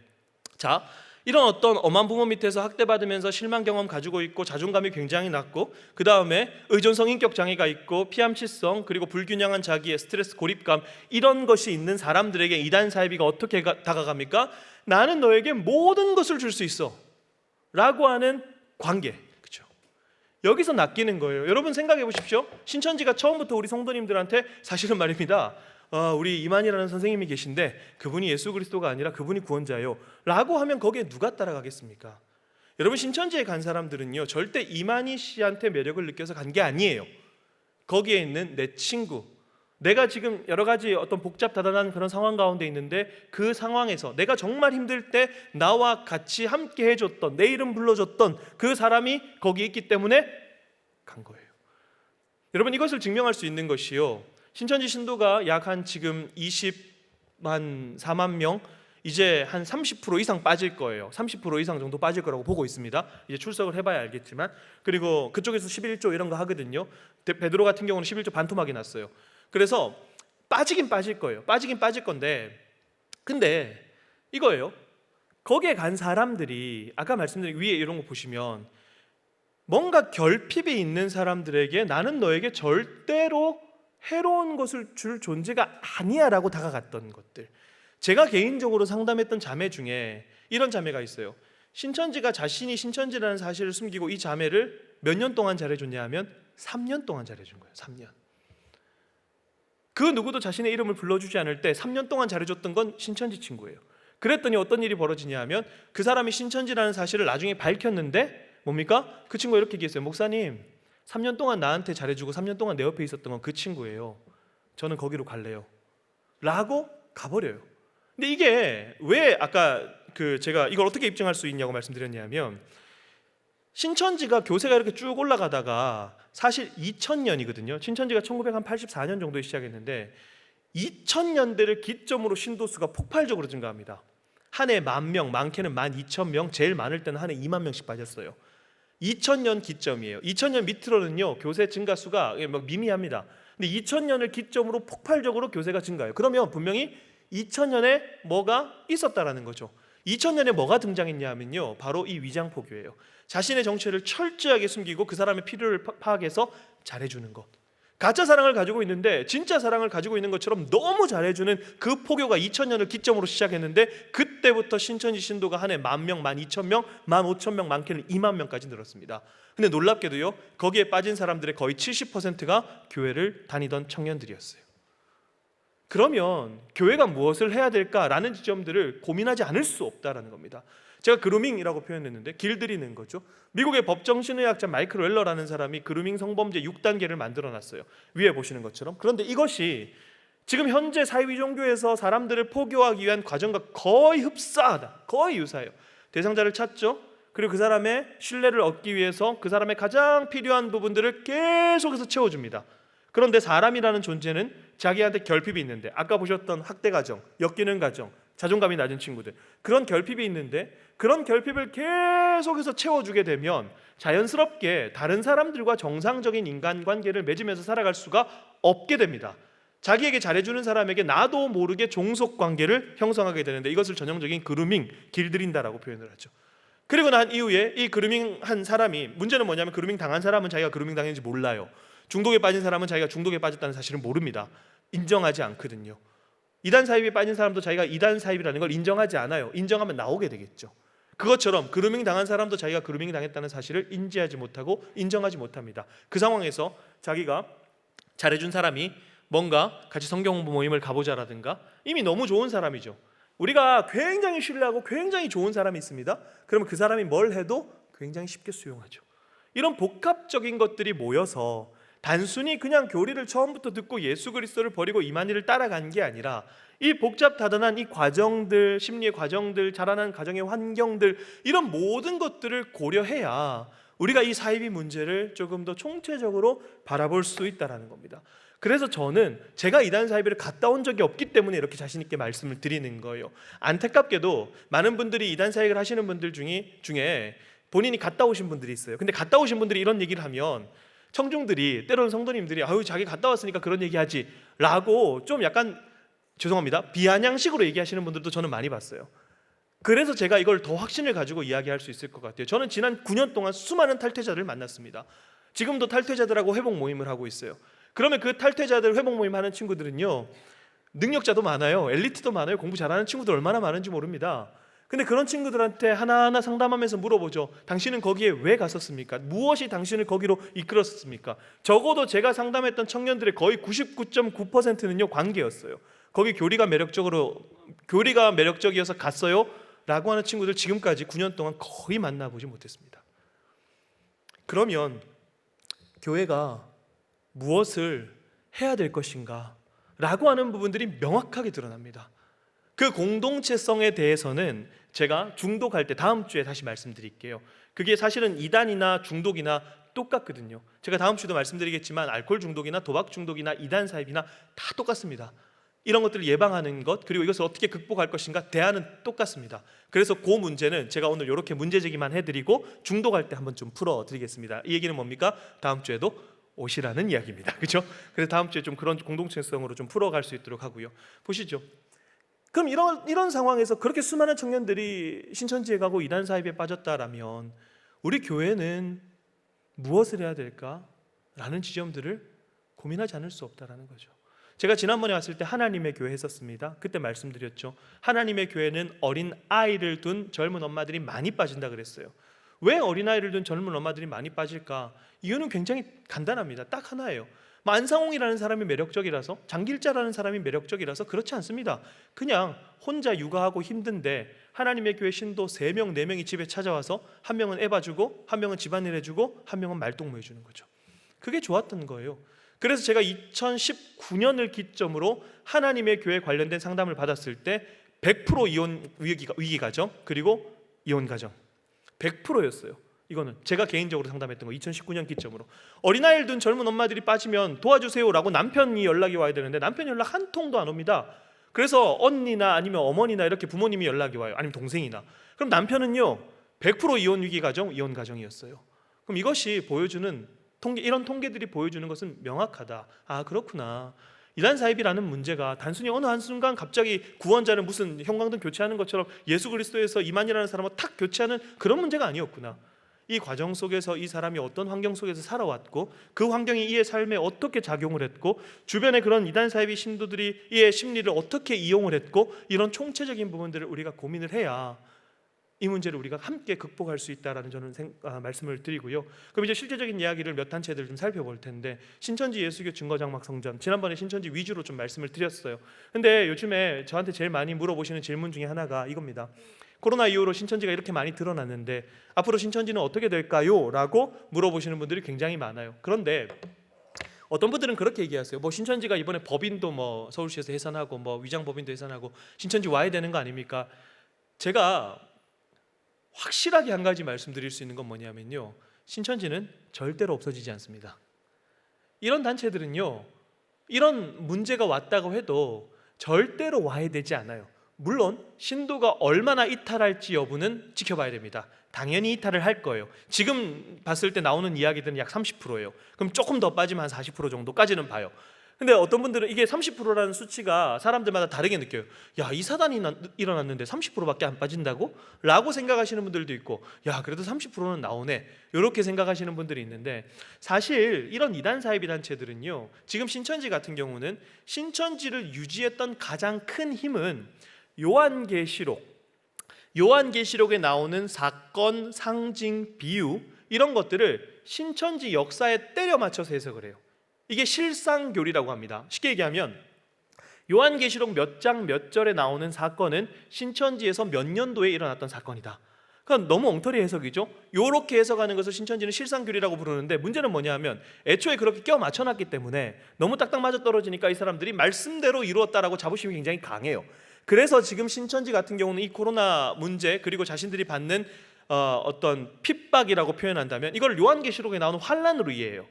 S2: 자, 이런 어떤 엄한 부모 밑에서 학대받으면서 실망 경험 가지고 있고 자존감이 굉장히 낮고, 그 다음에 의존성 인격 장애가 있고 피암시성, 그리고 불균형한 자기의 스트레스, 고립감, 이런 것이 있는 사람들에게 이단 사이비가 어떻게 다가갑니까? 나는 너에게 모든 것을 줄 수 있어 라고 하는 관계. 그렇죠? 여기서 낚이는 거예요. 여러분 생각해 보십시오. 신천지가 처음부터 우리 성도님들한테 사실은 말입니다, 우리 이만희라는 선생님이 계신데 그분이 예수 그리스도가 아니라 그분이 구원자예요 라고 하면 거기에 누가 따라가겠습니까? 여러분 신천지에 간 사람들은요, 절대 이만희 씨한테 매력을 느껴서 간 게 아니에요. 거기에 있는 내 친구, 내가 지금 여러 가지 어떤 복잡다단한 그런 상황 가운데 있는데, 그 상황에서 내가 정말 힘들 때 나와 같이 함께 해줬던, 내 이름 불러줬던 그 사람이 거기 있기 때문에 간 거예요. 여러분 이것을 증명할 수 있는 것이요, 신천지 신도가 약 한 지금 24만 명, 이제 한 30% 이상 빠질 거예요. 30% 이상 정도 빠질 거라고 보고 있습니다. 이제 출석을 해봐야 알겠지만. 그리고 그쪽에서 11조 이런 거 하거든요. 베드로 같은 경우는 11조 반토막이 났어요. 그래서 빠지긴 빠질 거예요. 빠지긴 빠질 건데, 근데 이거예요. 거기에 간 사람들이 아까 말씀드린 위에 이런 거 보시면 뭔가 결핍이 있는 사람들에게 나는 너에게 절대로 해로운 것을 줄 존재가 아니야 라고 다가갔던 것들. 제가 개인적으로 상담했던 자매 중에 이런 자매가 있어요. 신천지가 자신이 신천지라는 사실을 숨기고 이 자매를 몇 년 동안 잘해줬냐 하면 3년 동안 잘해준 거예요. 3년. 그 누구도 자신의 이름을 불러주지 않을 때 3년 동안 잘해줬던 건 신천지 친구예요. 그랬더니 어떤 일이 벌어지냐 하면 그 사람이 신천지라는 사실을 나중에 밝혔는데 뭡니까? 그 친구가 이렇게 얘기했어요. 목사님, 3년 동안 나한테 잘해주고 3년 동안 내 옆에 있었던 건 그 친구예요. 저는 거기로 갈래요 라고 가버려요. 근데 이게 왜 아까 제가 이걸 어떻게 입증할 수 있냐고 말씀드렸냐면, 신천지가 교세가 이렇게 쭉 올라가다가 사실 2000년이거든요. 신천지가 1984년 정도에 시작했는데 2000년대를 기점으로 신도수가 폭발적으로 증가합니다. 한 해 10,000명, 많게는 12,000명, 제일 많을 때는 한 해 2만 명씩 빠졌어요. 2000년 기점이에요. 2000년 밑으로는요 교세 증가수가 막 미미합니다. 근데 2000년을 기점으로 폭발적으로 교세가 증가해요. 그러면 분명히 2000년에 뭐가 있었다라는 거죠. 2000년에 뭐가 등장했냐 하면요, 바로 이 위장포교예요. 자신의 정체를 철저하게 숨기고 그 사람의 필요를 파악해서 잘해주는 것. 가짜 사랑을 가지고 있는데 진짜 사랑을 가지고 있는 것처럼 너무 잘해주는 그 포교가 2000년을 기점으로 시작했는데, 그때부터 신천지 신도가 한 해 10,000명, 12,000명, 15,000명, 많게는 2만 명까지 늘었습니다. 근데 놀랍게도요, 거기에 빠진 사람들의 거의 70%가 교회를 다니던 청년들이었어요. 그러면 교회가 무엇을 해야 될까라는 지점들을 고민하지 않을 수 없다라는 겁니다. 제가 그루밍이라고 표현했는데 길들이는 거죠. 미국의 법정신의학자 마이클 웰러라는 사람이 그루밍 성범죄 6단계를 만들어놨어요. 위에 보시는 것처럼. 그런데 이것이 지금 현재 사회위종교에서 사람들을 포교하기 위한 과정과 거의 흡사하다, 거의 유사해요. 대상자를 찾죠. 그리고 그 사람의 신뢰를 얻기 위해서 그 사람의 가장 필요한 부분들을 계속해서 채워줍니다. 그런데 사람이라는 존재는 자기한테 결핍이 있는데, 아까 보셨던 학대 가정, 엮이는 가정, 자존감이 낮은 친구들, 그런 결핍이 있는데 그런 결핍을 계속해서 채워주게 되면 자연스럽게 다른 사람들과 정상적인 인간관계를 맺으면서 살아갈 수가 없게 됩니다. 자기에게 잘해주는 사람에게 나도 모르게 종속관계를 형성하게 되는데, 이것을 전형적인 그루밍, 길들인다라고 표현을 하죠. 그리고 난 이후에 이 그루밍 한 사람이, 문제는 뭐냐면 그루밍 당한 사람은 자기가 그루밍 당했는지 몰라요. 중독에 빠진 사람은 자기가 중독에 빠졌다는 사실을 모릅니다. 인정하지 않거든요. 이단 사입에 빠진 사람도 자기가 이단 사입이라는 걸 인정하지 않아요. 인정하면 나오게 되겠죠. 그것처럼 그루밍 당한 사람도 자기가 그루밍 당했다는 사실을 인지하지 못하고 인정하지 못합니다. 그 상황에서 자기가 잘해준 사람이 뭔가 같이 성경 공부 모임을 가보자라든가, 이미 너무 좋은 사람이죠. 우리가 굉장히 신뢰하고 굉장히 좋은 사람이 있습니다. 그러면 그 사람이 뭘 해도 굉장히 쉽게 수용하죠. 이런 복합적인 것들이 모여서 단순히 그냥 교리를 처음부터 듣고 예수 그리스도를 버리고 이만희를 따라간 게 아니라, 이 복잡다단한 이 과정들, 심리의 과정들, 자라난 가정의 환경들, 이런 모든 것들을 고려해야 우리가 이 사이비 문제를 조금 더 총체적으로 바라볼 수 있다는 겁니다. 그래서 저는 제가 이단 사이비를 갔다 온 적이 없기 때문에 이렇게 자신 있게 말씀을 드리는 거예요. 안타깝게도 많은 분들이 이단 사이비를 하시는 분들 중에 본인이 갔다 오신 분들이 있어요. 근데 갔다 오신 분들이 이런 얘기를 하면 청중들이, 때로는 성도님들이 아유 자기 갔다 왔으니까 그런 얘기하지 라고 좀 약간, 죄송합니다, 비아냥식으로 얘기하시는 분들도 저는 많이 봤어요. 그래서 제가 이걸 더 확신을 가지고 이야기할 수 있을 것 같아요. 저는 지난 9년 동안 수많은 탈퇴자를 만났습니다. 지금도 탈퇴자들하고 회복 모임을 하고 있어요. 그러면 그 탈퇴자들 회복 모임 하는 친구들은요, 능력자도 많아요, 엘리트도 많아요, 공부 잘하는 친구들 얼마나 많은지 모릅니다. 근데 그런 친구들한테 하나하나 상담하면서 물어보죠. 당신은 거기에 왜 갔었습니까? 무엇이 당신을 거기로 이끌었습니까? 적어도 제가 상담했던 청년들의 거의 99.9%는요 관계였어요. 거기 교리가 매력적이어서 갔어요 라고 하는 친구들 지금까지 9년 동안 거의 만나보지 못했습니다. 그러면 교회가 무엇을 해야 될 것인가 라고 하는 부분들이 명확하게 드러납니다. 그 공동체성에 대해서는 제가 중독할 때 다음 주에 다시 말씀드릴게요. 그게 사실은 이단이나 중독이나 똑같거든요. 제가 다음 주에도 말씀드리겠지만 알코올 중독이나 도박 중독이나 이단 사입이나 다 똑같습니다. 이런 것들을 예방하는 것, 그리고 이것을 어떻게 극복할 것인가, 대안은 똑같습니다. 그래서 그 문제는 제가 오늘 이렇게 문제 제기만 해드리고 중독할 때 한번 좀 풀어드리겠습니다. 이 얘기는 뭡니까? 다음 주에도 오시라는 이야기입니다. 그렇죠? 그래서 다음 주에 좀 그런 공동체성으로 좀 풀어갈 수 있도록 하고요. 보시죠. 그럼 이런 상황에서 그렇게 수많은 청년들이 신천지에 가고 이단 사입에 빠졌다라면 우리 교회는 무엇을 해야 될까? 라는 지점들을 고민하지 않을 수 없다라는 거죠. 제가 지난번에 왔을 때 하나님의 교회 했었습니다. 그때 말씀드렸죠. 하나님의 교회는 어린 아이를 둔 젊은 엄마들이 많이 빠진다 그랬어요. 왜 어린 아이를 둔 젊은 엄마들이 많이 빠질까? 이유는 굉장히 간단합니다. 딱 하나예요. 안상홍이라는 사람이 매력적이라서, 장길자라는 사람이 매력적이라서 그렇지 않습니다. 그냥 혼자 육아하고 힘든데 하나님의 교회 신도 3명, 4명이 집에 찾아와서 한 명은 애 봐주고, 한 명은 집안일 해주고, 한 명은 말동무 해주는 거죠. 그게 좋았던 거예요. 그래서 제가 2019년을 기점으로 하나님의 교회 관련된 상담을 받았을 때 100% 이혼 위기 가정, 그리고 이혼 가정 100%였어요. 이거는 제가 개인적으로 상담했던 거. 2019년 기점으로 어린아이를 둔 젊은 엄마들이 빠지면 도와주세요라고 남편이 연락이 와야 되는데 남편 연락 한 통도 안 옵니다. 그래서 언니나 아니면 어머니나 이렇게 부모님이 연락이 와요. 아니면 동생이나. 그럼 남편은요 100% 이혼 위기 가정, 이혼 가정이었어요. 그럼 이것이 보여주는 이런 통계들이 보여주는 것은 명확하다. 아, 그렇구나. 이단 사입이라는 문제가 단순히 어느 한순간 갑자기 구원자를 무슨 형광등 교체하는 것처럼 예수 그리스도에서 이만이라는 사람을 탁 교체하는 그런 문제가 아니었구나. 이 과정 속에서 이 사람이 어떤 환경 속에서 살아왔고 그 환경이 이의 삶에 어떻게 작용을 했고 주변에 그런 이단 사입의 신도들이 이의 심리를 어떻게 이용을 했고 이런 총체적인 부분들을 우리가 고민을 해야 이 문제를 우리가 함께 극복할 수 있다라는 저는 말씀을 드리고요. 그럼 이제 실제적인 이야기를 몇 단체들 좀 살펴볼 텐데 신천지 예수교 증거장막 성전 지난번에 신천지 위주로 좀 말씀을 드렸어요. 근데 요즘에 저한테 제일 많이 물어보시는 질문 중에 하나가 이겁니다. 코로나 이후로 신천지가 이렇게 많이 드러났는데 앞으로 신천지는 어떻게 될까요? 라고 물어보시는 분들이 굉장히 많아요. 그런데 어떤 분들은 그렇게 얘기하세요. 뭐 신천지가 이번에 법인도 뭐 서울시에서 해산하고 뭐 위장법인도 해산하고 신천지 와야 되는 거 아닙니까? 제가 확실하게 한 가지 말씀드릴 수 있는 건 뭐냐면요, 신천지는 절대로 없어지지 않습니다. 이런 단체들은요 이런 문제가 왔다고 해도 절대로 와야 되지 않아요. 물론 신도가 얼마나 이탈할지 여부는 지켜봐야 됩니다. 당연히 이탈을 할 거예요. 지금 봤을 때 나오는 이야기들은 약 30%예요. 그럼 조금 더 빠지면 한 40% 정도까지는 봐요. 근데 어떤 분들은 이게 30%라는 수치가 사람들마다 다르게 느껴요. 야, 이 사단이 일어났는데 30%밖에 안 빠진다고? 라고 생각하시는 분들도 있고, 야, 그래도 30%는 나오네, 이렇게 생각하시는 분들이 있는데, 사실 이런 이단 사이비 단체들은요 지금 신천지 같은 경우는 신천지를 유지했던 가장 큰 힘은 요한계시록에 나오는 사건, 상징, 비유 이런 것들을 신천지 역사에 때려 맞춰서 해석을 해요. 이게 실상교리라고 합니다. 쉽게 얘기하면 요한계시록 몇 장 몇 절에 나오는 사건은 신천지에서 몇 년도에 일어났던 사건이다. 그건 너무 엉터리 해석이죠. 이렇게 해석하는 것을 신천지는 실상교리라고 부르는데, 문제는 뭐냐면 애초에 그렇게 껴 맞춰놨기 때문에 너무 딱딱 맞아떨어지니까 이 사람들이 말씀대로 이루었다라고 자부심이 굉장히 강해요. 그래서 지금 신천지 같은 경우는 이 코로나 문제 그리고 자신들이 받는 어떤 핍박이라고 표현한다면 이걸 요한계시록에 나오는 환난으로 이해해요.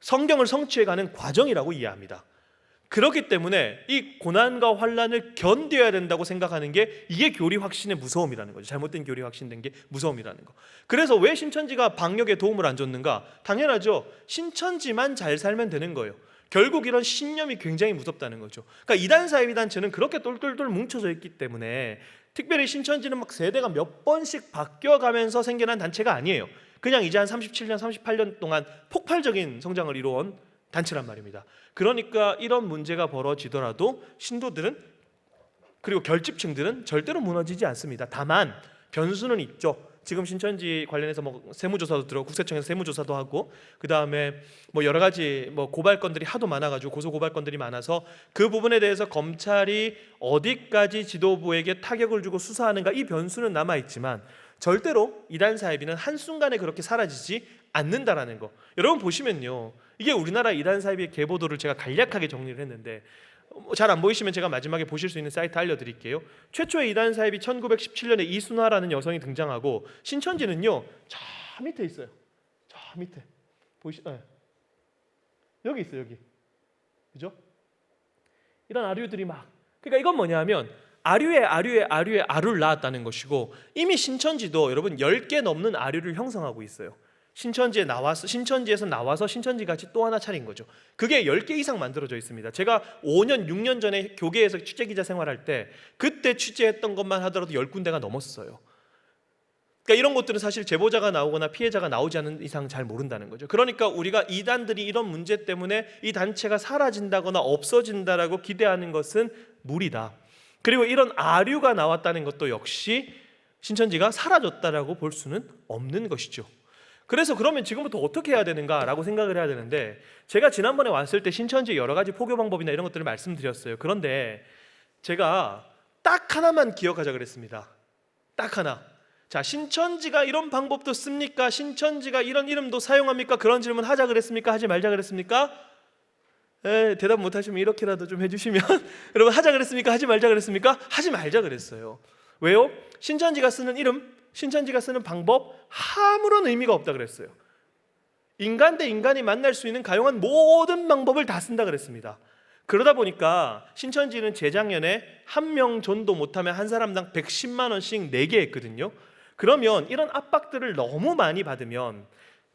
S2: 성경을 성취해가는 과정이라고 이해합니다. 그렇기 때문에 이 고난과 환난을 견뎌야 된다고 생각하는 게 이게 교리 확신의 무서움이라는 거죠. 잘못된 교리 확신된 게 무서움이라는 거. 그래서 왜 신천지가 방역에 도움을 안 줬는가? 당연하죠. 신천지만 잘 살면 되는 거예요. 결국 이런 신념이 굉장히 무섭다는 거죠. 그러니까 이단 사이비 단체는 그렇게 똘똘똘 뭉쳐져 있기 때문에, 특별히 신천지는 막 세대가 몇 번씩 바뀌어가면서 생겨난 단체가 아니에요. 그냥 이제 한 37년, 38년 동안 폭발적인 성장을 이루어온 단체란 말입니다. 그러니까 이런 문제가 벌어지더라도 신도들은 그리고 결집층들은 절대로 무너지지 않습니다. 다만 변수는 있죠. 지금 신천지 관련해서 뭐 세무조사도 들어, 국세청에서 세무조사도 하고, 그 다음에 뭐 여러 가지 뭐 고발건들이 하도 많아가지고 고소 고발건들이 많아서 그 부분에 대해서 검찰이 어디까지 지도부에게 타격을 주고 수사하는가, 이 변수는 남아 있지만 절대로 이단 사이비는 한순간에 그렇게 사라지지 않는다라는 거. 여러분 보시면요, 이게 우리나라 이단 사이비의 계보도를 제가 간략하게 정리를 했는데, 잘 안 보이시면 제가 마지막에 보실 수 있는 사이트 알려드릴게요. 최초의 이단 사입이 1917년에 이순화라는 여성이 등장하고, 신천지는요 저 밑에 있어요. 저 밑에 여기 있어요. 여기, 그죠? 이런 아류들이 막, 그러니까 이건 뭐냐면 아류에 아류를 낳았다는 것이고, 이미 신천지도 여러분 10개 넘는 아류를 형성하고 있어요. 신천지에서 나와서 신천지 같이 또 하나 차린 거죠. 그게 10개 이상 만들어져 있습니다. 제가 5년 6년 전에 교계에서 취재기자 생활할 때 그때 취재했던 것만 하더라도 10군데가 넘었어요. 그러니까 이런 것들은 사실 제보자가 나오거나 피해자가 나오지 않은 이상 잘 모른다는 거죠. 그러니까 우리가 이단들이 이런 문제 때문에 이 단체가 사라진다거나 없어진다라고 기대하는 것은 무리다. 그리고 이런 아류가 나왔다는 것도 역시 신천지가 사라졌다라고 볼 수는 없는 것이죠. 그래서 그러면 지금부터 어떻게 해야 되는가라고 생각을 해야 되는데, 제가 지난번에 왔을 때 신천지의 여러 가지 포교 방법이나 이런 것들을 말씀드렸어요. 그런데 제가 딱 하나만 기억하자 그랬습니다. 딱 하나. 자, 신천지가 이런 방법도 씁니까? 신천지가 이런 이름도 사용합니까? 그런 질문 하자 그랬습니까? 하지 말자 그랬습니까? 대답 못하시면 이렇게라도 좀 해주시면 여러분, 하자 그랬습니까? 하지 말자 그랬습니까? 하지 말자 그랬어요. 왜요? 신천지가 쓰는 이름, 신천지가 쓰는 방법 아무런 의미가 없다 그랬어요. 인간 대 인간이 만날 수 있는 가용한 모든 방법을 다 쓴다 그랬습니다. 그러다 보니까 신천지는 재작년에 한 명 전도 못하면 한 사람당 110만 원씩 내게 했거든요. 그러면 이런 압박들을 너무 많이 받으면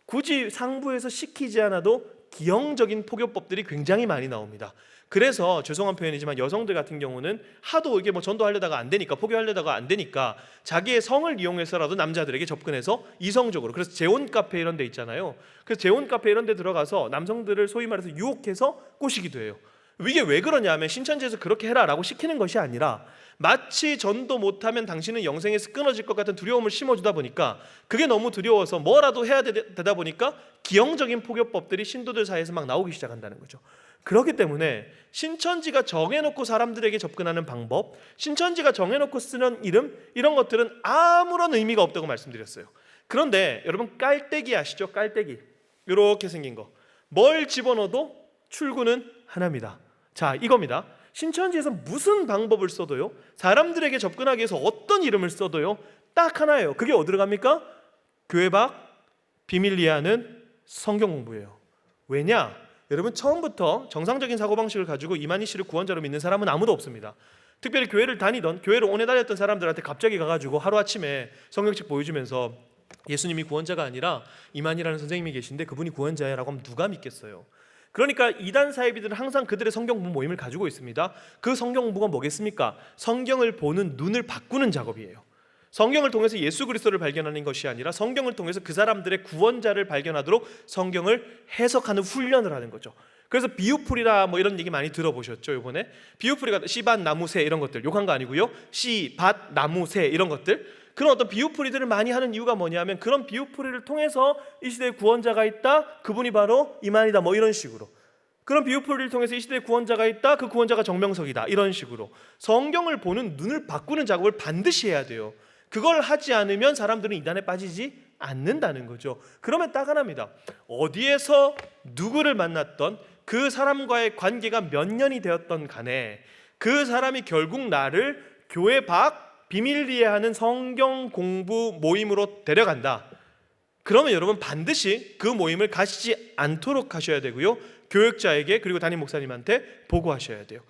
S2: 굳이 상부에서 시키지 않아도 기형적인 포교법들이 굉장히 많이 나옵니다. 그래서 죄송한 표현이지만 여성들 같은 경우는 하도 이게 뭐 전도하려다가 안 되니까, 포교하려다가 안 되니까 자기의 성을 이용해서라도 남자들에게 접근해서 이성적으로, 그래서 재혼 카페 이런 데 있잖아요. 그래서 재혼 카페 이런 데 들어가서 남성들을 소위 말해서 유혹해서 꼬시기도 해요. 이게 왜 그러냐 하면 신천지에서 그렇게 해라라고 시키는 것이 아니라 마치 전도 못하면 당신은 영생에서 끊어질 것 같은 두려움을 심어주다 보니까 그게 너무 두려워서 뭐라도 해야 되다 보니까 기형적인 포교법들이 신도들 사이에서 막 나오기 시작한다는 거죠. 그렇기 때문에 신천지가 정해놓고 사람들에게 접근하는 방법, 신천지가 정해놓고 쓰는 이름, 이런 것들은 아무런 의미가 없다고 말씀드렸어요. 그런데 여러분, 깔때기 아시죠? 깔때기 이렇게 생긴 거, 뭘 집어넣어도 출구는 하나입니다. 자, 이겁니다. 신천지에서 무슨 방법을 써도요, 사람들에게 접근하기 위해서 어떤 이름을 써도요, 딱 하나예요. 그게 어디로 갑니까? 교회 밖 비밀 이해하는 성경 공부예요. 왜냐? 여러분, 처음부터 정상적인 사고방식을 가지고 이만희 씨를 구원자로 믿는 사람은 아무도 없습니다. 특별히 교회를 다니던, 교회를 오래 다녔던 사람들한테 갑자기 가가지고 하루아침에 성경책 보여주면서 예수님이 구원자가 아니라 이만희라는 선생님이 계신데 그분이 구원자라고 하면 누가 믿겠어요? 그러니까 이단 사이비들은 항상 그들의 성경 공부 모임을 가지고 있습니다. 그 성경 공부가 뭐겠습니까? 성경을 보는 눈을 바꾸는 작업이에요. 성경을 통해서 예수 그리스도를 발견하는 것이 아니라 성경을 통해서 그 사람들의 구원자를 발견하도록 성경을 해석하는 훈련을 하는 거죠. 그래서 비유풀이라 뭐 이런 얘기 많이 들어보셨죠? 이번에 비유풀이가 씨밭 나무새 이런 것들 욕한 거 아니고요. 씨밭 나무새 이런 것들, 그런 어떤 비유풀이들을 많이 하는 이유가 뭐냐면 그런 비유풀이를 통해서 이 시대에 구원자가 있다, 그분이 바로 이만희다, 뭐 이런 식으로. 그런 비유풀이를 통해서 이 시대에 구원자가 있다, 그 구원자가 정명석이다, 이런 식으로 성경을 보는 눈을 바꾸는 작업을 반드시 해야 돼요. 그걸 하지 않으면 사람들은 이단에 빠지지 않는다는 거죠. 그러면 딱 하나입니다. 어디에서 누구를 만났던 그 사람과의 관계가 몇 년이 되었던 간에 그 사람이 결국 나를 교회 밖 비밀 이해하는 성경 공부 모임으로 데려간다. 그러면 여러분 반드시 그 모임을 가시지 않도록 하셔야 되고요. 교육자에게, 그리고 담임 목사님한테 보고하셔야 돼요.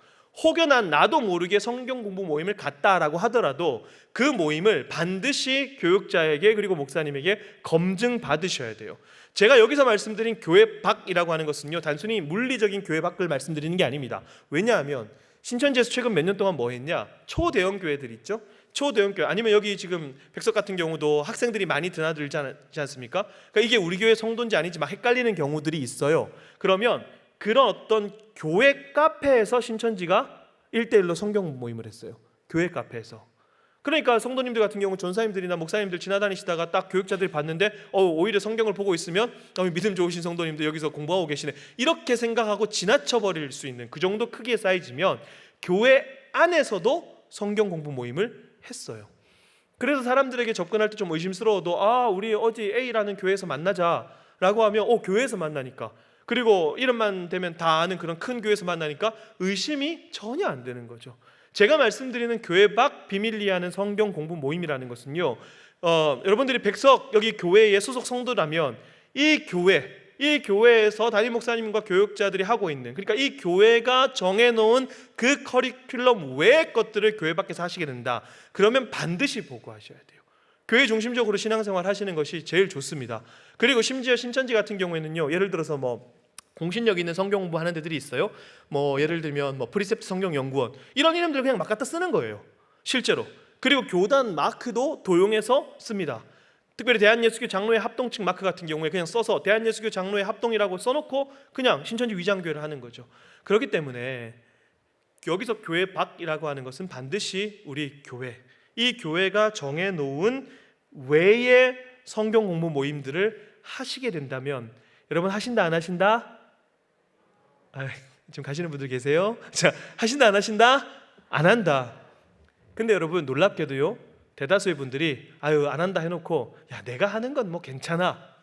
S2: 혹여나 나도 모르게 성경 공부 모임을 갔다라고 하더라도 그 모임을 반드시 교육자에게, 그리고 목사님에게 검증 받으셔야 돼요. 제가 여기서 말씀드린 교회 밖이라고 하는 것은요, 단순히 물리적인 교회 밖을 말씀드리는 게 아닙니다. 왜냐하면 신천지에서 최근 몇 년 동안 뭐 했냐? 초대형 교회들 있죠? 초대형 교회, 아니면 여기 지금 백석 같은 경우도 학생들이 많이 드나들지 않습니까? 그러니까 이게 우리 교회 성도인지 아닌지 막 헷갈리는 경우들이 있어요. 그러면 그런 어떤 교회 카페에서 신천지가 1대1로 성경 모임을 했어요. 교회 카페에서. 그러니까 성도님들 같은 경우 전사님들이나 목사님들 지나다니시다가 딱 교육자들이 봤는데 오히려 성경을 보고 있으면 믿음 좋으신 성도님들 여기서 공부하고 계시네, 이렇게 생각하고 지나쳐버릴 수 있는 그 정도 크기의 사이즈면 교회 안에서도 성경 공부 모임을 했어요. 그래서 사람들에게 접근할 때 좀 의심스러워도 우리 어디 A라는 교회에서 만나자라고 하면 교회에서 만나니까, 그리고 이름만 대면 다 아는 그런 큰 교회에서 만나니까 의심이 전혀 안 되는 거죠. 제가 말씀드리는 교회 밖 비밀 이해하는 성경 공부 모임이라는 것은요, 여러분들이 백석 여기 교회의 소속 성도라면 이 교회, 이 교회에서 담임 목사님과 교육자들이 하고 있는, 그러니까 이 교회가 정해놓은 그 커리큘럼 외의 것들을 교회 밖에서 하시게 된다. 그러면 반드시 보고하셔야 돼요. 교회 중심적으로 신앙생활 하시는 것이 제일 좋습니다. 그리고 심지어 신천지 같은 경우에는요, 예를 들어서 공신력 있는 성경 공부하는 데들이 있어요. 예를 들면 프리셉트 성경연구원, 이런 이름들 그냥 막 갖다 쓰는 거예요, 실제로. 그리고 교단 마크도 도용해서 씁니다. 특별히 대한예수교 장로회 합동 측 마크 같은 경우에 그냥 써서 대한예수교 장로회 합동이라고 써놓고 그냥 신천지 위장교회를 하는 거죠. 그렇기 때문에 여기서 교회 밖이라고 하는 것은 반드시 우리 교회, 이 교회가 정해놓은 외의 성경 공부 모임들을 하시게 된다면, 여러분 하신다 안 하신다? 지금 가시는 분들 계세요? 자, 하신다 안 하신다? 안 한다. 근데 여러분 놀랍게도요, 대다수의 분들이 안 한다 해놓고 야, 내가 하는 건 뭐 괜찮아,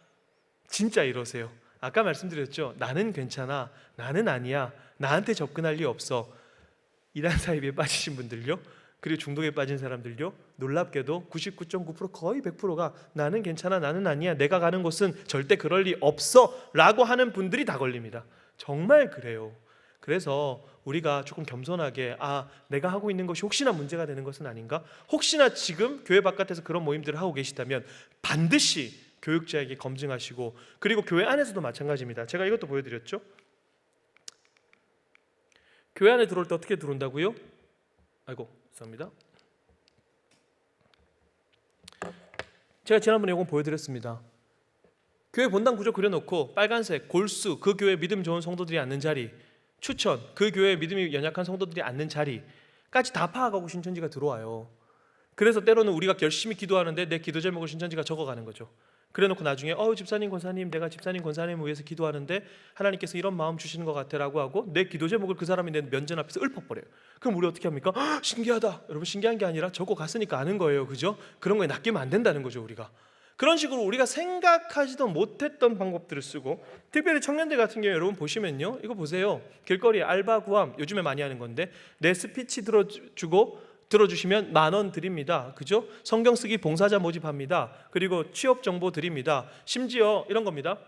S2: 진짜 이러세요. 아까 말씀드렸죠, 나는 괜찮아, 나는 아니야, 나한테 접근할 리 없어. 이단 사이비에 빠지신 분들요, 그리고 중독에 빠진 사람들요, 놀랍게도 99.9% 거의 100%가 나는 괜찮아, 나는 아니야, 내가 가는 곳은 절대 그럴 리 없어 라고 하는 분들이 다 걸립니다. 정말 그래요. 그래서 우리가 조금 겸손하게 내가 하고 있는 것이 혹시나 문제가 되는 것은 아닌가? 혹시나 지금 교회 바깥에서 그런 모임들을 하고 계시다면 반드시 교육자에게 검증하시고, 그리고 교회 안에서도 마찬가지입니다. 제가 이것도 보여드렸죠. 교회 안에 들어올 때 어떻게 들어온다고요? 죄송합니다. 제가 지난번에 이거 보여드렸습니다. 교회 본당 구조 그려놓고 빨간색 골수, 그 교회 믿음 좋은 성도들이 앉는 자리, 추천, 그 교회 믿음이 연약한 성도들이 앉는 자리까지 다 파악하고 신천지가 들어와요. 그래서 때로는 우리가 열심히 기도하는데 내 기도 제목을 신천지가 적어가는 거죠. 그래놓고 나중에 집사님 권사님, 내가 집사님 권사님을 위해서 기도하는데 하나님께서 이런 마음 주시는 것 같아라고 하고 내 기도 제목을 그 사람이 내 면전 앞에서 읊어버려요. 그럼 우리 어떻게 합니까? 신기하다. 여러분, 신기한 게 아니라 적어갔으니까 아는 거예요, 그죠? 그런 거에 낚이면 안 된다는 거죠. 우리가 그런 식으로 우리가 생각하지도 못했던 방법들을 쓰고, 특별히 청년들 같은 경우 여러분 보시면요, 이거 보세요. 길거리 알바 구함 요즘에 많이 하는 건데, 내 스피치 들어주시면 10,000원 드립니다, 그죠? 성경 쓰기 봉사자 모집합니다. 그리고 취업 정보 드립니다. 심지어 이런 겁니다.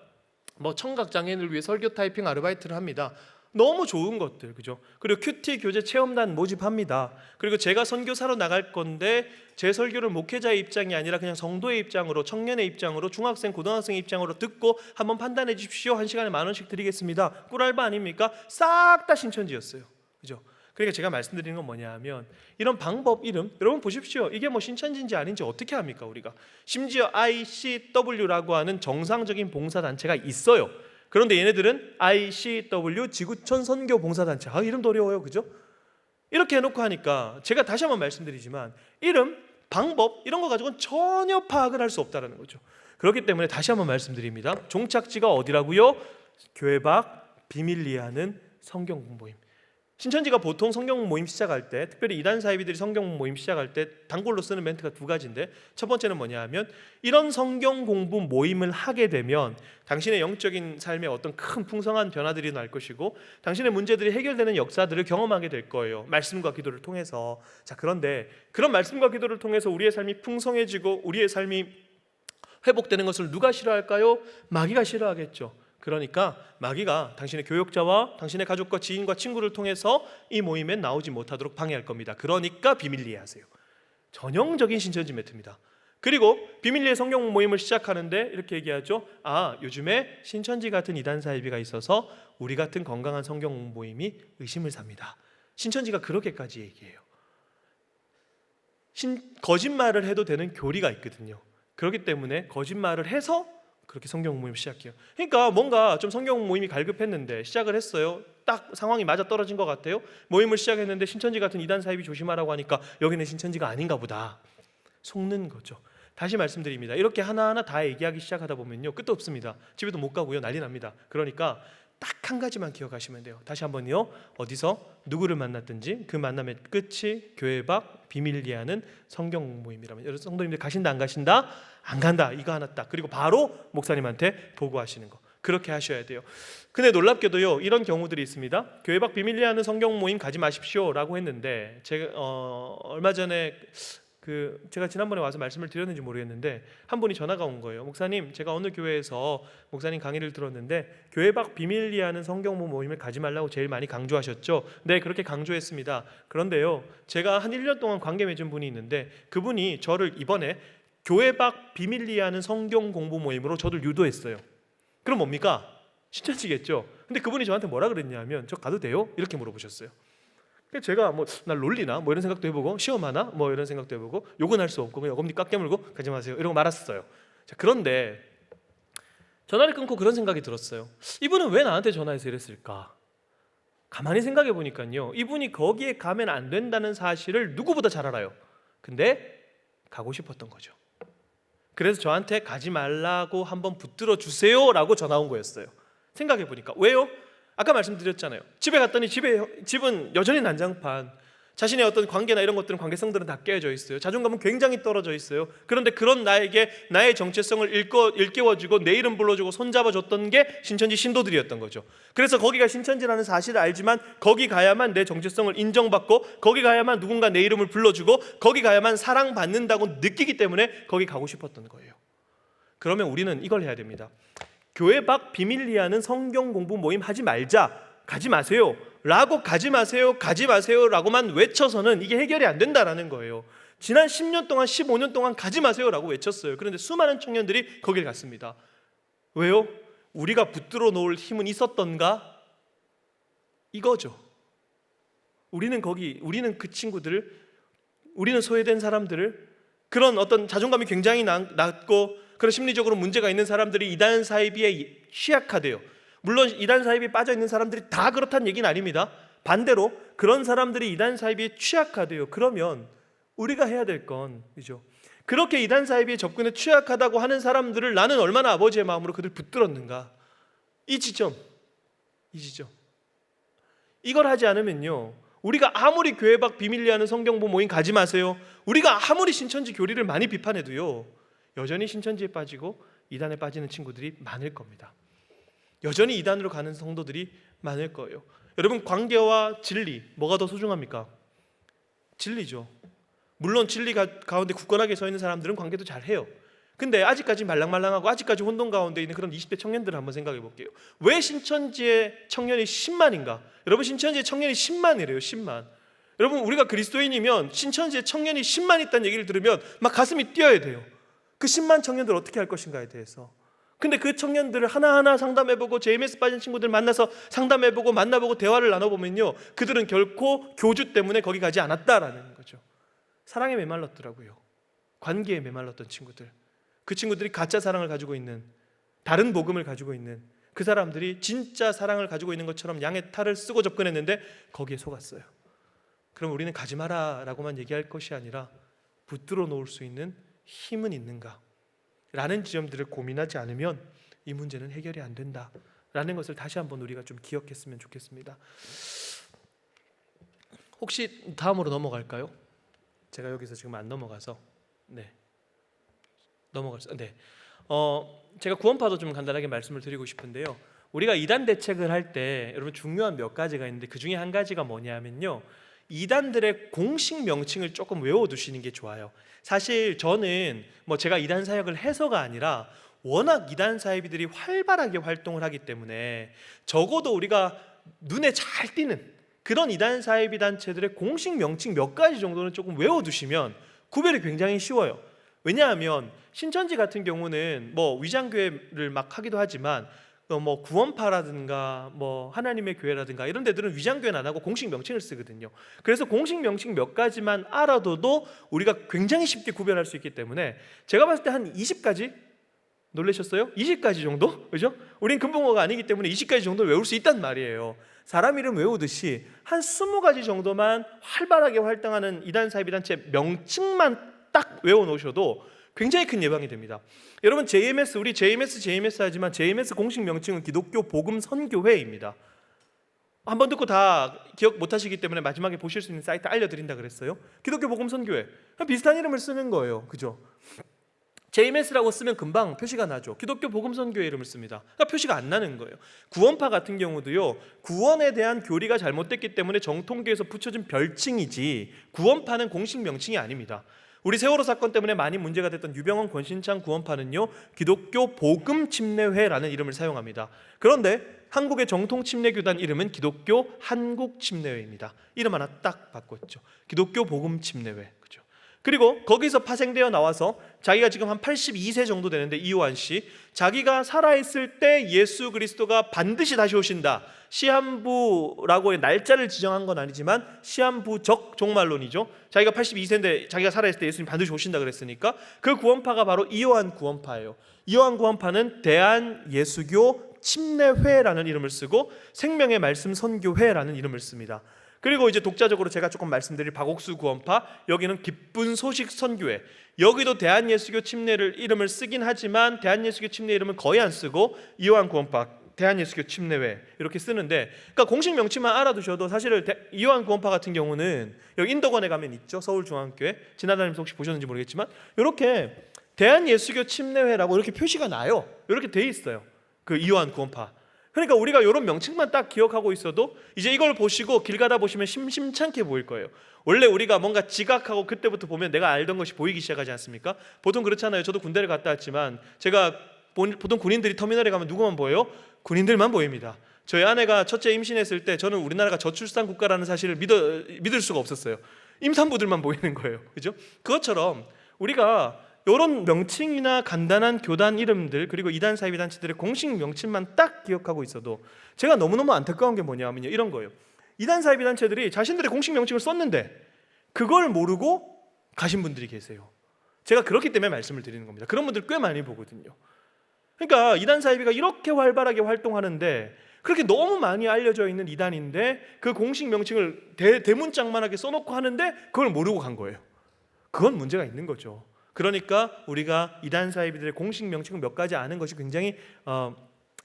S2: 청각 장애인을 위해 설교 타이핑 아르바이트를 합니다. 너무 좋은 것들, 그죠? 그리고 큐티 교재 체험단 모집합니다. 그리고 제가 선교사로 나갈 건데 제 설교를 목회자의 입장이 아니라 그냥 성도의 입장으로, 청년의 입장으로, 중학생, 고등학생의 입장으로 듣고 한번 판단해 주십시오. 1시간에 10,000원씩 드리겠습니다. 꿀알바 아닙니까? 싹 다 신천지였어요, 그죠? 그러니까 제가 말씀드리는 건 뭐냐 하면, 이런 방법 이름 여러분 보십시오. 이게 신천지인지 아닌지 어떻게 합니까? 우리가 심지어 ICW라고 하는 정상적인 봉사단체가 있어요. 그런데 얘네들은 ICW 지구촌 선교 봉사단체, 이름도 어려워요, 그죠? 이렇게 해놓고 하니까 제가 다시 한번 말씀드리지만 이름, 방법 이런 거 가지고는 전혀 파악을 할 수 없다는 거죠. 그렇기 때문에 다시 한번 말씀드립니다. 종착지가 어디라고요? 교회 밖 비밀리에 하는 성경 공부임. 신천지가 보통 성경 모임 시작할 때, 특별히 이단 사이비들이 성경 모임 시작할 때 단골로 쓰는 멘트가 2가지인데, 첫 번째는 뭐냐 하면, 이런 성경 공부 모임을 하게 되면 당신의 영적인 삶에 어떤 큰 풍성한 변화들이 날 것이고 당신의 문제들이 해결되는 역사들을 경험하게 될 거예요, 말씀과 기도를 통해서. 자, 그런데 그런 말씀과 기도를 통해서 우리의 삶이 풍성해지고 우리의 삶이 회복되는 것을 누가 싫어할까요? 마귀가 싫어하겠죠. 그러니까 마귀가 당신의 교역자와 당신의 가족과 지인과 친구를 통해서 이 모임에 나오지 못하도록 방해할 겁니다. 그러니까 비밀리에 하세요. 전형적인 신천지 매트입니다. 그리고 비밀리에 성경 모임을 시작하는데 이렇게 얘기하죠. 요즘에 신천지 같은 이단 사이비가 있어서 우리 같은 건강한 성경 모임이 의심을 삽니다. 신천지가 그렇게까지 얘기해요. 거짓말을 해도 되는 교리가 있거든요. 그렇기 때문에 거짓말을 해서 그렇게 성경 모임 시작해요. 그러니까 뭔가 좀 성경 모임이 갈급했는데 시작을 했어요. 딱 상황이 맞아 떨어진 것 같아요. 모임을 시작했는데 신천지 같은 이단 사이비 조심하라고 하니까 여기는 신천지가 아닌가 보다, 속는 거죠. 다시 말씀드립니다. 이렇게 하나하나 다 얘기하기 시작하다 보면요, 끝도 없습니다. 집에도 못 가고요, 난리 납니다. 그러니까 딱 한 가지만 기억하시면 돼요. 다시 한번요, 어디서 누구를 만났든지 그 만남의 끝이 교회 밖 비밀리에 하는 성경 모임이라면, 여러분 성도님들 가신다 안 가신다? 안 간다, 이거 하나 딱. 그리고 바로 목사님한테 보고하시는 거, 그렇게 하셔야 돼요. 근데 놀랍게도요, 이런 경우들이 있습니다. 교회 밖 비밀리에 하는 성경 모임 가지 마십시오 라고 했는데, 제가 얼마 전에 제가 지난번에 와서 말씀을 드렸는지 모르겠는데 한 분이 전화가 온 거예요. 목사님, 제가 어느 교회에서 목사님 강의를 들었는데 교회 밖 비밀 이해하는 성경부 모임을 가지 말라고 제일 많이 강조하셨죠? 네, 그렇게 강조했습니다. 그런데요, 제가 한 1년 동안 관계 맺은 분이 있는데 그분이 저를 이번에 교회 밖 비밀 이해하는 성경 공부 모임으로 저를 유도했어요. 그럼 뭡니까? 신천지겠죠. 근데 그분이 저한테 뭐라 그랬냐면 저 가도 돼요? 이렇게 물어보셨어요. 그래서 제가 날 놀리나 이런 생각도 해보고 시험하나 이런 생각도 해보고 욕은 할 수 없고 그냥 어금니 꽉 깨물고 가지 마세요 이러고 말았어요. 자, 그런데 전화를 끊고 그런 생각이 들었어요. 이분은 왜 나한테 전화해서 이랬을까? 가만히 생각해 보니까요, 이분이 거기에 가면 안 된다는 사실을 누구보다 잘 알아요. 근데 가고 싶었던 거죠. 그래서 저한테 가지 말라고 한번 붙들어 주세요라고 전화 온 거였어요. 생각해 보니까. 왜요? 아까 말씀드렸잖아요. 집에 갔더니 집은 여전히 난장판. 자신의 어떤 관계나 이런 것들은 관계성들은 다 깨어져 있어요. 자존감은 굉장히 떨어져 있어요. 그런데 그런 나에게 나의 정체성을 일깨워주고 내 이름 불러주고 손잡아줬던 게 신천지 신도들이었던 거죠. 그래서 거기가 신천지라는 사실을 알지만 거기 가야만 내 정체성을 인정받고 거기 가야만 누군가 내 이름을 불러주고 거기 가야만 사랑받는다고 느끼기 때문에 거기 가고 싶었던 거예요. 그러면 우리는 이걸 해야 됩니다. 교회 밖 비밀 이해하는 성경 공부 모임 하지 말자, 가지 마세요 라고 가지 마세요 라고만 외쳐서는 이게 해결이 안 된다라는 거예요. 지난 10년 동안 15년 동안 가지 마세요 라고 외쳤어요. 그런데 수많은 청년들이 거길 갔습니다. 왜요? 우리가 붙들어 놓을 힘은 있었던가? 이거죠. 우리는 그 친구들을, 우리는 소외된 사람들을, 그런 어떤 자존감이 굉장히 낮고 그런 심리적으로 문제가 있는 사람들이 이단 사이비에 취약하대요. 물론 이단 사이비에 빠져 있는 사람들이 다 그렇다는 얘기는 아닙니다. 반대로 그런 사람들이 이단 사이비에 취약하대요. 그러면 우리가 해야 될 건 이죠. 그렇게 이단 사이비에 접근에 취약하다고 하는 사람들을 나는 얼마나 아버지의 마음으로 그들 붙들었는가. 이 지점. 이걸 하지 않으면요, 우리가 아무리 교회 밖 비밀 이해하는 성경부 모임 가지 마세요, 우리가 아무리 신천지 교리를 많이 비판해도요, 여전히 신천지에 빠지고 이단에 빠지는 친구들이 많을 겁니다. 여전히 이단으로 가는 성도들이 많을 거예요. 여러분, 관계와 진리 뭐가 더 소중합니까? 진리죠. 물론 진리 가운데 굳건하게 서 있는 사람들은 관계도 잘해요. 근데 아직까지 말랑말랑하고 아직까지 혼돈 가운데 있는 그런 20대 청년들을 한번 생각해 볼게요. 왜 신천지의 청년이 10만인가? 여러분, 신천지의 청년이 10만이래요. 10만. 여러분, 우리가 그리스도인이면 신천지의 청년이 10만 있다는 얘기를 들으면 막 가슴이 뛰어야 돼요. 그 10만 청년들 어떻게 할 것인가에 대해서. 근데 그 청년들을 하나하나 상담해보고 JMS 빠진 친구들 만나서 상담해보고 만나보고 대화를 나눠보면요, 그들은 결코 교주 때문에 거기 가지 않았다라는 거죠. 사랑에 메말랐더라고요. 관계에 메말랐던 친구들. 그 친구들이 가짜 사랑을 가지고 있는, 다른 복음을 가지고 있는 그 사람들이 진짜 사랑을 가지고 있는 것처럼 양의 탈을 쓰고 접근했는데 거기에 속았어요. 그럼 우리는 가지 마라 라고만 얘기할 것이 아니라 붙들어 놓을 수 있는 힘은 있는가 라는 지점들을 고민하지 않으면 이 문제는 해결이 안 된다라는 것을 다시 한번 우리가 좀 기억했으면 좋겠습니다. 혹시 다음으로 넘어갈까요? 제가 여기서 지금 안 넘어가서 제가 구원파도 좀 간단하게 말씀을 드리고 싶은데요, 우리가 이단 대책을 할 때 여러분 중요한 몇 가지가 있는데 그 중에 한 가지가 뭐냐면요, 이단들의 공식 명칭을 조금 외워두시는 게 좋아요. 사실 저는 제가 이단 사역을 해서가 아니라 워낙 이단 사이비들이 활발하게 활동을 하기 때문에 적어도 우리가 눈에 잘 띄는 그런 이단 사이비 단체들의 공식 명칭 몇 가지 정도는 조금 외워두시면 구별이 굉장히 쉬워요. 왜냐하면 신천지 같은 경우는 위장교회를 막 하기도 하지만 구원파라든가 하나님의 교회라든가 이런 데들은 위장교회는 안 하고 공식 명칭을 쓰거든요. 그래서 공식 명칭 몇 가지만 알아둬도 우리가 굉장히 쉽게 구별할 수 있기 때문에 제가 봤을 때 한 20가지, 놀라셨어요? 20가지 정도? 그죠? 우린 금붕어가 아니기 때문에 20가지 정도를 외울 수 있단 말이에요. 사람 이름 외우듯이 한 20가지 정도만 활발하게 활동하는 이단 사이비 단체 명칭만 딱 외워놓으셔도 굉장히 큰 예방이 됩니다. 여러분, 우리 JMS 하지만 JMS 공식 명칭은 기독교 복음 선교회입니다. 한번 듣고 다 기억 못하시기 때문에 마지막에 보실 수 있는 사이트 알려드린다 그랬어요. 기독교 복음 선교회, 비슷한 이름을 쓰는 거예요. 그죠? JMS라고 쓰면 금방 표시가 나죠. 기독교 복음 선교회 이름을 씁니다. 그러니까 표시가 안 나는 거예요. 구원파 같은 경우도요, 구원에 대한 교리가 잘못됐기 때문에 정통교에서 붙여준 별칭이지 구원파는 공식 명칭이 아닙니다. 우리 세월호 사건 때문에 많이 문제가 됐던 유병헌 권신창 구원파는요, 기독교 복음 침례회라는 이름을 사용합니다. 그런데 한국의 정통 침례교단 이름은 기독교 한국 침례회입니다. 이름 하나 딱 바꿨죠. 기독교 복음 침례회. 그죠? 그리고 거기서 파생되어 나와서 자기가 지금 한 82세 정도 되는데, 이호환 씨, 자기가 살아있을 때 예수 그리스도가 반드시 다시 오신다, 시한부라고의 날짜를 지정한 건 아니지만 시한부적 종말론이죠. 자기가 82세인데 자기가 살아있을 때 예수님 반드시 오신다 그랬으니까 그 구원파가 바로 이호환 구원파예요. 이호환 구원파는 대한예수교 침례회라는 이름을 쓰고 생명의 말씀 선교회라는 이름을 씁니다. 그리고 이제 독자적으로 제가 조금 말씀드릴 박옥수 구원파, 여기는 기쁜 소식 선교회. 여기도 대한예수교 침례를 이름을 쓰긴 하지만 대한예수교 침례 이름은 거의 안 쓰고 이호환 구원파 대한예수교 침례회 이렇게 쓰는데, 그러니까 공식 명칭만 알아두셔도 사실은 이호환 구원파 같은 경우는 여기 인덕원에 가면 있죠. 서울중앙교회. 지나다니면서 혹시 보셨는지 모르겠지만 이렇게 대한예수교 침례회라고 이렇게 표시가 나요. 이렇게 돼 있어요. 그 이호환 구원파. 그러니까 우리가 이런 명칭만 딱 기억하고 있어도 이제 이걸 보시고 길 가다 보시면 심심찮게 보일 거예요. 원래 우리가 뭔가 지각하고 그때부터 보면 내가 알던 것이 보이기 시작하지 않습니까? 보통 그렇잖아요. 저도 군대를 갔다 왔지만 제가 보통 군인들이 터미널에 가면 누구만 보여요? 군인들만 보입니다. 저희 아내가 첫째 임신했을 때 저는 우리나라가 저출산 국가라는 사실을 믿을 수가 없었어요. 임산부들만 보이는 거예요. 그죠? 그것처럼 우리가 이런 명칭이나 간단한 교단 이름들, 그리고 이단 사이비 단체들의 공식 명칭만 딱 기억하고 있어도 제가 너무너무 안타까운 게 뭐냐면요, 이런 거예요. 이단 사이비 단체들이 자신들의 공식 명칭을 썼는데 그걸 모르고 가신 분들이 계세요. 제가 그렇기 때문에 말씀을 드리는 겁니다. 그런 분들 꽤 많이 보거든요. 그러니까 이단 사이비가 이렇게 활발하게 활동하는데, 그렇게 너무 많이 알려져 있는 이단인데 그 공식 명칭을 대문짝만하게 써놓고 하는데 그걸 모르고 간 거예요. 그건 문제가 있는 거죠. 그러니까 우리가 이단 사이비들의 공식 명칭을 몇 가지 아는 것이 굉장히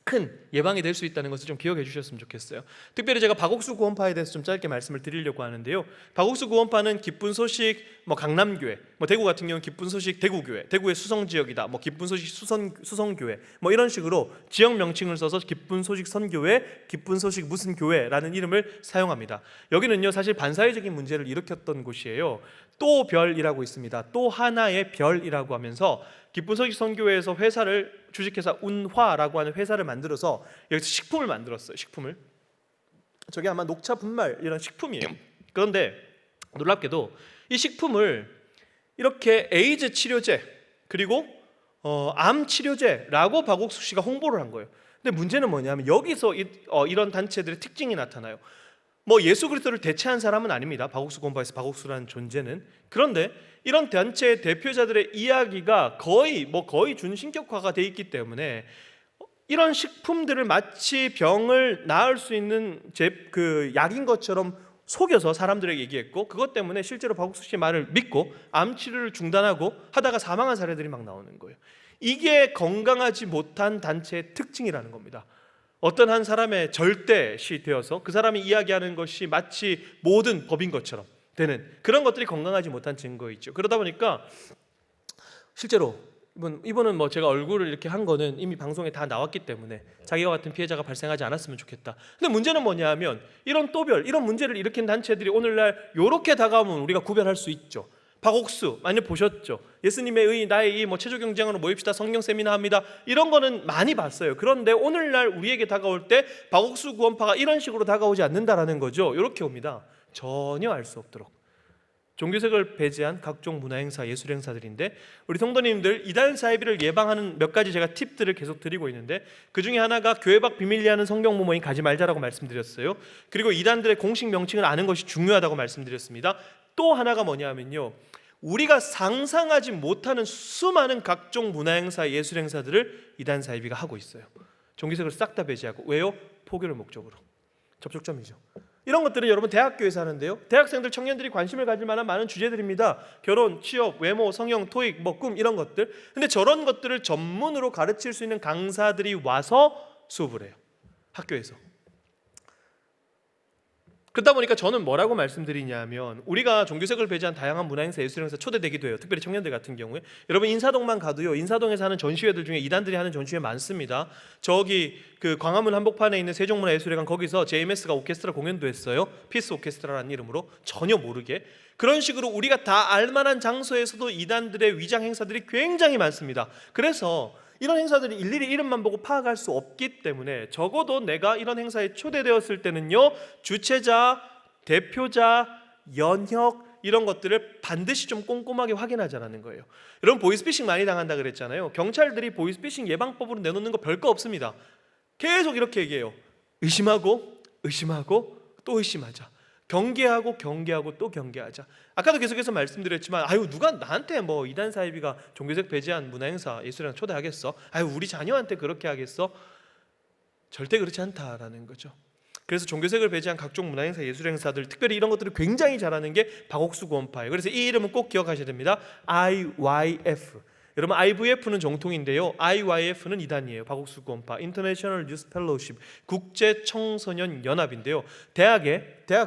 S2: 큰 예방이 될 수 있다는 것을 좀 기억해 주셨으면 좋겠어요. 특별히 제가 박옥수 구원파에 대해서 좀 짧게 말씀을 드리려고 하는데요. 박옥수 구원파는 기쁜 소식 강남교회, 대구 같은 경우는 기쁜 소식 대구교회, 대구의 수성지역이다, 기쁜 소식 수성교회, 이런 식으로 지역 명칭을 써서 기쁜 소식 선교회, 기쁜 소식 무슨 교회라는 이름을 사용합니다. 여기는요, 사실 반사회적인 문제를 일으켰던 곳이에요. 또 별이라고 있습니다. 또 하나의 별이라고 하면서 기쁜 소식 선교회에서 회사를, 주식회사 운화라고 하는 회사를 만들어서 여기서 식품을 만들었어요. 식품을. 저게 아마 녹차 분말 이런 식품이에요. 그런데 놀랍게도 이 식품을 이렇게 에이즈 치료제 그리고 암 치료제라고 박옥수 씨가 홍보를 한 거예요. 근데 문제는 뭐냐면 여기서 이런 단체들의 특징이 나타나요. 예수 그리스도를 대체한 사람은 아닙니다. 박옥수 공부에서 박옥수라는 존재는. 그런데 이런 단체의 대표자들의 이야기가 거의 준신격화가 돼 있기 때문에 이런 식품들을 마치 병을 나을 수 있는 약인 것처럼 속여서 사람들에게 얘기했고, 그것 때문에 실제로 박옥수 씨의 말을 믿고 암 치료를 중단하고 하다가 사망한 사례들이 막 나오는 거예요. 이게 건강하지 못한 단체의 특징이라는 겁니다. 어떤 한 사람의 절대시 되어서 그 사람이 이야기하는 것이 마치 모든 법인 것처럼 되는 그런 것들이 건강하지 못한 증거이죠. 그러다 보니까 실제로 이분은 제가 얼굴을 이렇게 한 거는 이미 방송에 다 나왔기 때문에 자기와 같은 피해자가 발생하지 않았으면 좋겠다. 근데 문제는 뭐냐면 이런 또별, 이런 문제를 일으킨 단체들이 오늘날 이렇게 다가오면 우리가 구별할 수 있죠. 박옥수 많이 보셨죠? 예수님의 의, 나의 의, 체조 경쟁으로 모입시다, 성경 세미나 합니다, 이런 거는 많이 봤어요. 그런데 오늘날 우리에게 다가올 때 박옥수 구원파가 이런 식으로 다가오지 않는다라는 거죠. 이렇게 옵니다. 전혀 알 수 없도록. 종교색을 배제한 각종 문화행사, 예술행사들인데, 우리 성도님들 이단 사이비를 예방하는 몇 가지 제가 팁들을 계속 드리고 있는데, 그 중에 하나가 교회 밖 비밀리하는 성경 모임 가지 말자라고 말씀드렸어요. 그리고 이단들의 공식 명칭을 아는 것이 중요하다고 말씀드렸습니다. 또 하나가 뭐냐면요, 우리가 상상하지 못하는 수많은 각종 문화행사, 예술행사들을 이단 사이비가 하고 있어요. 종교색을 싹 다 배제하고. 왜요? 포교를 목적으로. 접촉점이죠. 이런 것들은 여러분 대학교에서 하는데요, 대학생들, 청년들이 관심을 가질 만한 많은 주제들입니다. 결혼, 취업, 외모, 성형, 토익, 꿈, 이런 것들. 근데 저런 것들을 전문으로 가르칠 수 있는 강사들이 와서 수업을 해요, 학교에서. 그러다 보니까 저는 뭐라고 말씀드리냐면, 우리가 종교색을 배제한 다양한 문화행사, 예술행사 초대되기도 해요. 특별히 청년들 같은 경우에. 여러분 인사동만 가도요, 인사동에서 하는 전시회들 중에 이단들이 하는 전시회 많습니다. 저기 광화문 한복판에 있는 세종문화예술회관, 거기서 JMS가 오케스트라 공연도 했어요. 피스 오케스트라라는 이름으로, 전혀 모르게. 그런 식으로 우리가 다 알만한 장소에서도 이단들의 위장 행사들이 굉장히 많습니다. 그래서 이런 행사들이 일일이 이름만 보고 파악할 수 없기 때문에 적어도 내가 이런 행사에 초대되었을 때는요, 주최자, 대표자, 연혁 이런 것들을 반드시 좀 꼼꼼하게 확인하자는 거예요. 여러분 보이스피싱 많이 당한다 그랬잖아요. 경찰들이 보이스피싱 예방법으로 내놓는 거 별거 없습니다. 계속 이렇게 얘기해요. 의심하고 또 의심하자. 경계하고 또 경계하자. 아까도 계속해서 말씀드렸지만 누가 나한테 뭐 이단 사이비가 종교적 배제한 문화행사 예술이랑 초대하겠어? 우리 자녀한테 그렇게 하겠어? 절대 그렇지 않다라는 거죠. 그래서 종교색을 배제한 각종 문화행사 예술행사들, 특별히 이런 것들을 굉장히 잘하는 게 박옥수 구원파예요. 그래서 이 이름은 꼭 기억하셔야 됩니다. IYF. 여러분 IVF는 정통인데요, IYF는 이단이에요. 박옥수 구원파 International Youth Fellowship, 국제 청소년 연합인데요. 대학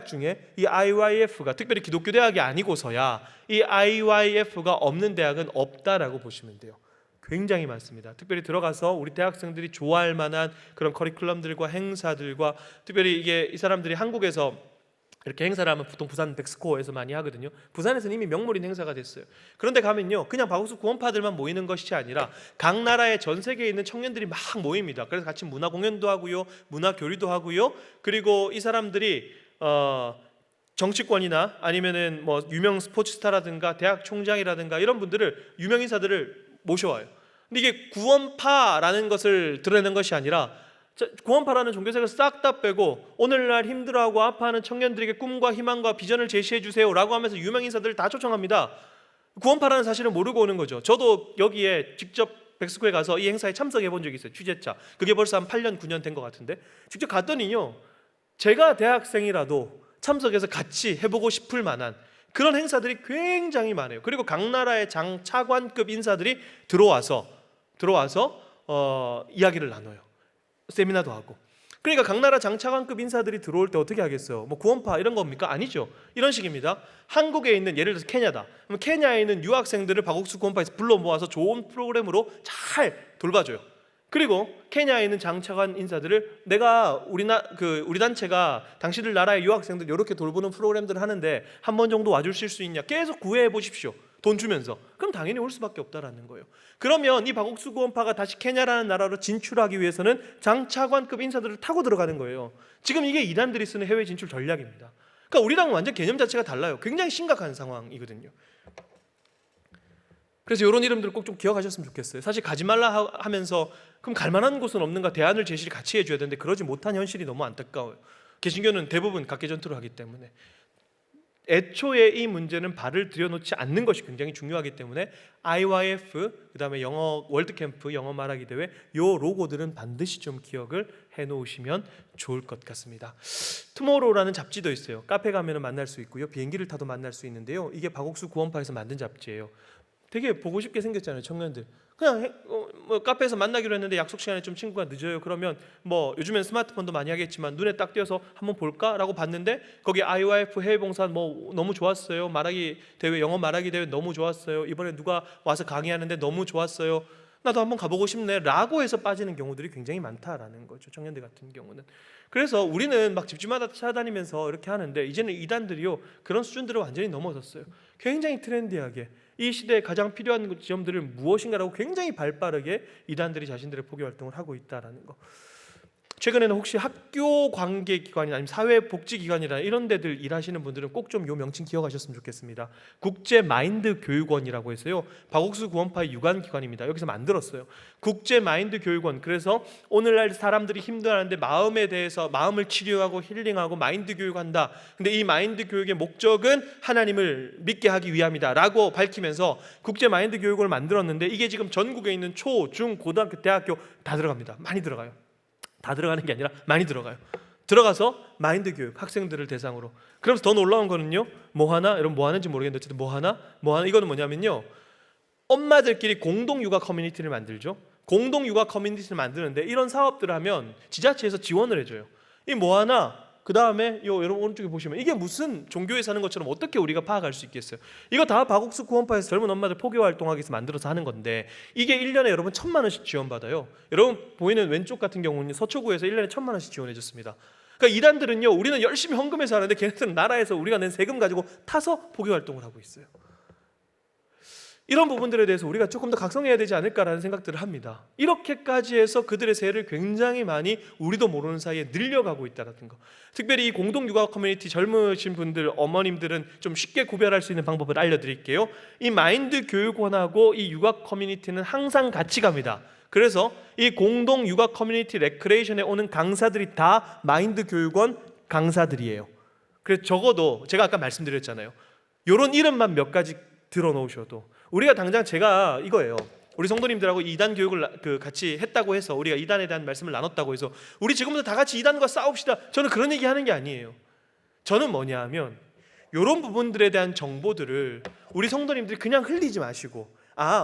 S2: 중에 이 IYF가, 특별히 기독교 대학이 아니고서야 이 IYF가 없는 대학은 없다라고 보시면 돼요. 굉장히 많습니다. 특별히 들어가서 우리 대학생들이 좋아할 만한 그런 커리큘럼들과 행사들과, 특별히 이게 이 사람들이 한국에서 이렇게 행사를 하면 보통 부산 백스코어에서 많이 하거든요. 부산에서는 이미 명물인 행사가 됐어요. 그런데 가면요, 그냥 박옥수 구원파들만 모이는 것이 아니라 각 나라의 전 세계에 있는 청년들이 막 모입니다. 그래서 같이 문화 공연도 하고요, 문화 교류도 하고요. 그리고 이 사람들이 정치권이나 아니면은 뭐 유명 스포츠 스타라든가 대학 총장이라든가 이런 분들을, 유명 인사들을 모셔와요. 근데 이게 구원파라는 것을 드러내는 것이 아니라, 구원파라는 종교색을 싹 다 빼고 오늘날 힘들어하고 아파하는 청년들에게 꿈과 희망과 비전을 제시해 주세요 라고 하면서 유명 인사들을 다 초청합니다. 구원파라는 사실을 모르고 오는 거죠. 저도 여기에 직접 백스코에 가서 이 행사에 참석해 본 적이 있어요. 취재차. 그게 벌써 한 8년 9년 된 것 같은데, 직접 갔더니요, 제가 대학생이라도 참석해서 같이 해보고 싶을 만한 그런 행사들이 굉장히 많아요. 그리고 각 나라의 차관급 인사들이 들어와서 이야기를 나눠요. 세미나도 하고. 그러니까 각 나라 장차관급 인사들이 들어올 때 어떻게 하겠어요? 뭐 구원파 이런 겁니까? 아니죠. 이런 식입니다. 한국에 있는, 예를 들어서 케냐다. 그럼 케냐에 있는 유학생들을 박옥수 구원파에서 불러 모아서 좋은 프로그램으로 잘 돌봐줘요. 그리고 케냐에 있는 장차관 인사들을, 내가 우리 단체가 당신들 나라의 유학생들 이렇게 돌보는 프로그램들을 하는데 한 번 정도 와주실 수 있냐? 계속 구애해 보십시오. 돈 주면서. 그럼 당연히 올 수밖에 없다라는 거예요. 그러면 이 박옥수 구원파가 다시 케냐라는 나라로 진출하기 위해서는 장차관급 인사들을 타고 들어가는 거예요. 지금 이게 이단들이 쓰는 해외 진출 전략입니다. 그러니까 우리랑은 완전 개념 자체가 달라요. 굉장히 심각한 상황이거든요. 그래서 이런 이름들을 꼭 좀 기억하셨으면 좋겠어요. 사실 가지 말라 하면서 그럼 갈 만한 곳은 없는가, 대안을 제시를 같이 해줘야 되는데 그러지 못한 현실이 너무 안타까워요. 개신교는 대부분 각계 전투를 하기 때문에 애초에 이 문제는 발을 들여놓지 않는 것이 굉장히 중요하기 때문에 IYF, 그 다음에 영어 월드캠프, 영어 말하기 대회, 요 로고들은 반드시 좀 기억을 해놓으시면 좋을 것 같습니다. 투모로우라는 잡지도 있어요. 카페 가면 만날 수 있고요, 비행기를 타도 만날 수 있는데요, 이게 박옥수 구원파에서 만든 잡지예요. 되게 보고 싶게 생겼잖아요. 청년들 그냥 뭐 카페에서 만나기로 했는데 약속 시간에 좀 친구가 늦어요. 그러면 뭐 요즘엔 스마트폰도 많이 하겠지만 눈에 딱 띄어서 한번 볼까라고 봤는데 거기 IYF 해외봉사 뭐 너무 좋았어요. 말하기 대회, 영어 말하기 대회 너무 좋았어요. 이번에 누가 와서 강의하는데 너무 좋았어요. 나도 한번 가보고 싶네 라고 해서 빠지는 경우들이 굉장히 많다라는 거죠. 청년들 같은 경우는. 그래서 우리는 막 집집마다 찾아다니면서 이렇게 하는데 이제는 이단들이요, 그런 수준들을 완전히 넘어섰어요. 굉장히 트렌디하게 이 시대에 가장 필요한 지점들은 무엇인가라고 굉장히 발빠르게 이단들이 자신들의 포교 활동을 하고 있다라는 거. 최근에는 혹시 학교 관계기관이나 아니면 사회복지기관이나 이런 데들 일하시는 분들은 꼭 좀 이 명칭 기억하셨으면 좋겠습니다. 국제마인드교육원이라고 해서요, 박옥수 구원파의 유관기관입니다. 여기서 만들었어요. 국제마인드교육원. 그래서 오늘날 사람들이 힘들어하는데 마음에 대해서, 마음을 치료하고 힐링하고 마인드 교육한다. 근데 이 마인드 교육의 목적은 하나님을 믿게 하기 위함이다 라고 밝히면서 국제마인드교육원을 만들었는데, 이게 지금 전국에 있는 초, 중, 고등학교, 대학교 다 들어갑니다. 많이 들어가요. 다 들어가는 게 아니라 많이 들어가요. 들어가서 마인드 교육, 학생들을 대상으로. 그러면서 더 놀라운 거는요, 뭐 하나, 여러분 뭐 하는지 모르겠는데 어쨌든 뭐 하나 이거는 뭐냐면요, 엄마들끼리 공동 육아 커뮤니티를 만들죠. 공동 육아 커뮤니티를 만드는데 이런 사업들을 하면 지자체에서 지원을 해줘요. 이 뭐 하나, 그 다음에 여러분 오른쪽에 보시면 이게 무슨 종교에 사는 것처럼 어떻게 우리가 파악할 수 있겠어요? 이거 다 박옥수 구원파에서 젊은 엄마들 포교 활동하기 위해서 만들어서 하는 건데, 이게 1년에 여러분 1,000만 원씩 지원받아요. 여러분 보이는 왼쪽 같은 경우는 서초구에서 1년에 1,000만 원씩 지원해 줬습니다. 그러니까 이단들은요, 우리는 열심히 헌금해서 하는데 걔네들은 나라에서 우리가 낸 세금 가지고 타서 포교 활동을 하고 있어요. 이런 부분들에 대해서 우리가 조금 더 각성해야 되지 않을까라는 생각들을 합니다. 이렇게까지 해서 그들의 세를 굉장히 많이 우리도 모르는 사이에 늘려가고 있다는 거. 특별히 이 공동 육아 커뮤니티 젊으신 분들, 어머님들은 좀 쉽게 구별할 수 있는 방법을 알려드릴게요. 이 마인드 교육원하고 이 육아 커뮤니티는 항상 같이 갑니다. 그래서 이 공동 육아 커뮤니티 레크레이션에 오는 강사들이 다 마인드 교육원 강사들이에요. 그래서 적어도 제가 아까 말씀드렸잖아요. 이런 이름만 몇 가지 들어놓으셔도, 우리가 당장 제가 이거예요. 우리 성도님들하고 이단 교육을 같이 했다고 해서, 우리가 이단에 대한 말씀을 나눴다고 해서 우리 지금부터 다 같이 이단과 싸웁시다, 저는 그런 얘기 하는 게 아니에요. 저는 뭐냐 하면 이런 부분들에 대한 정보들을 우리 성도님들이 그냥 흘리지 마시고,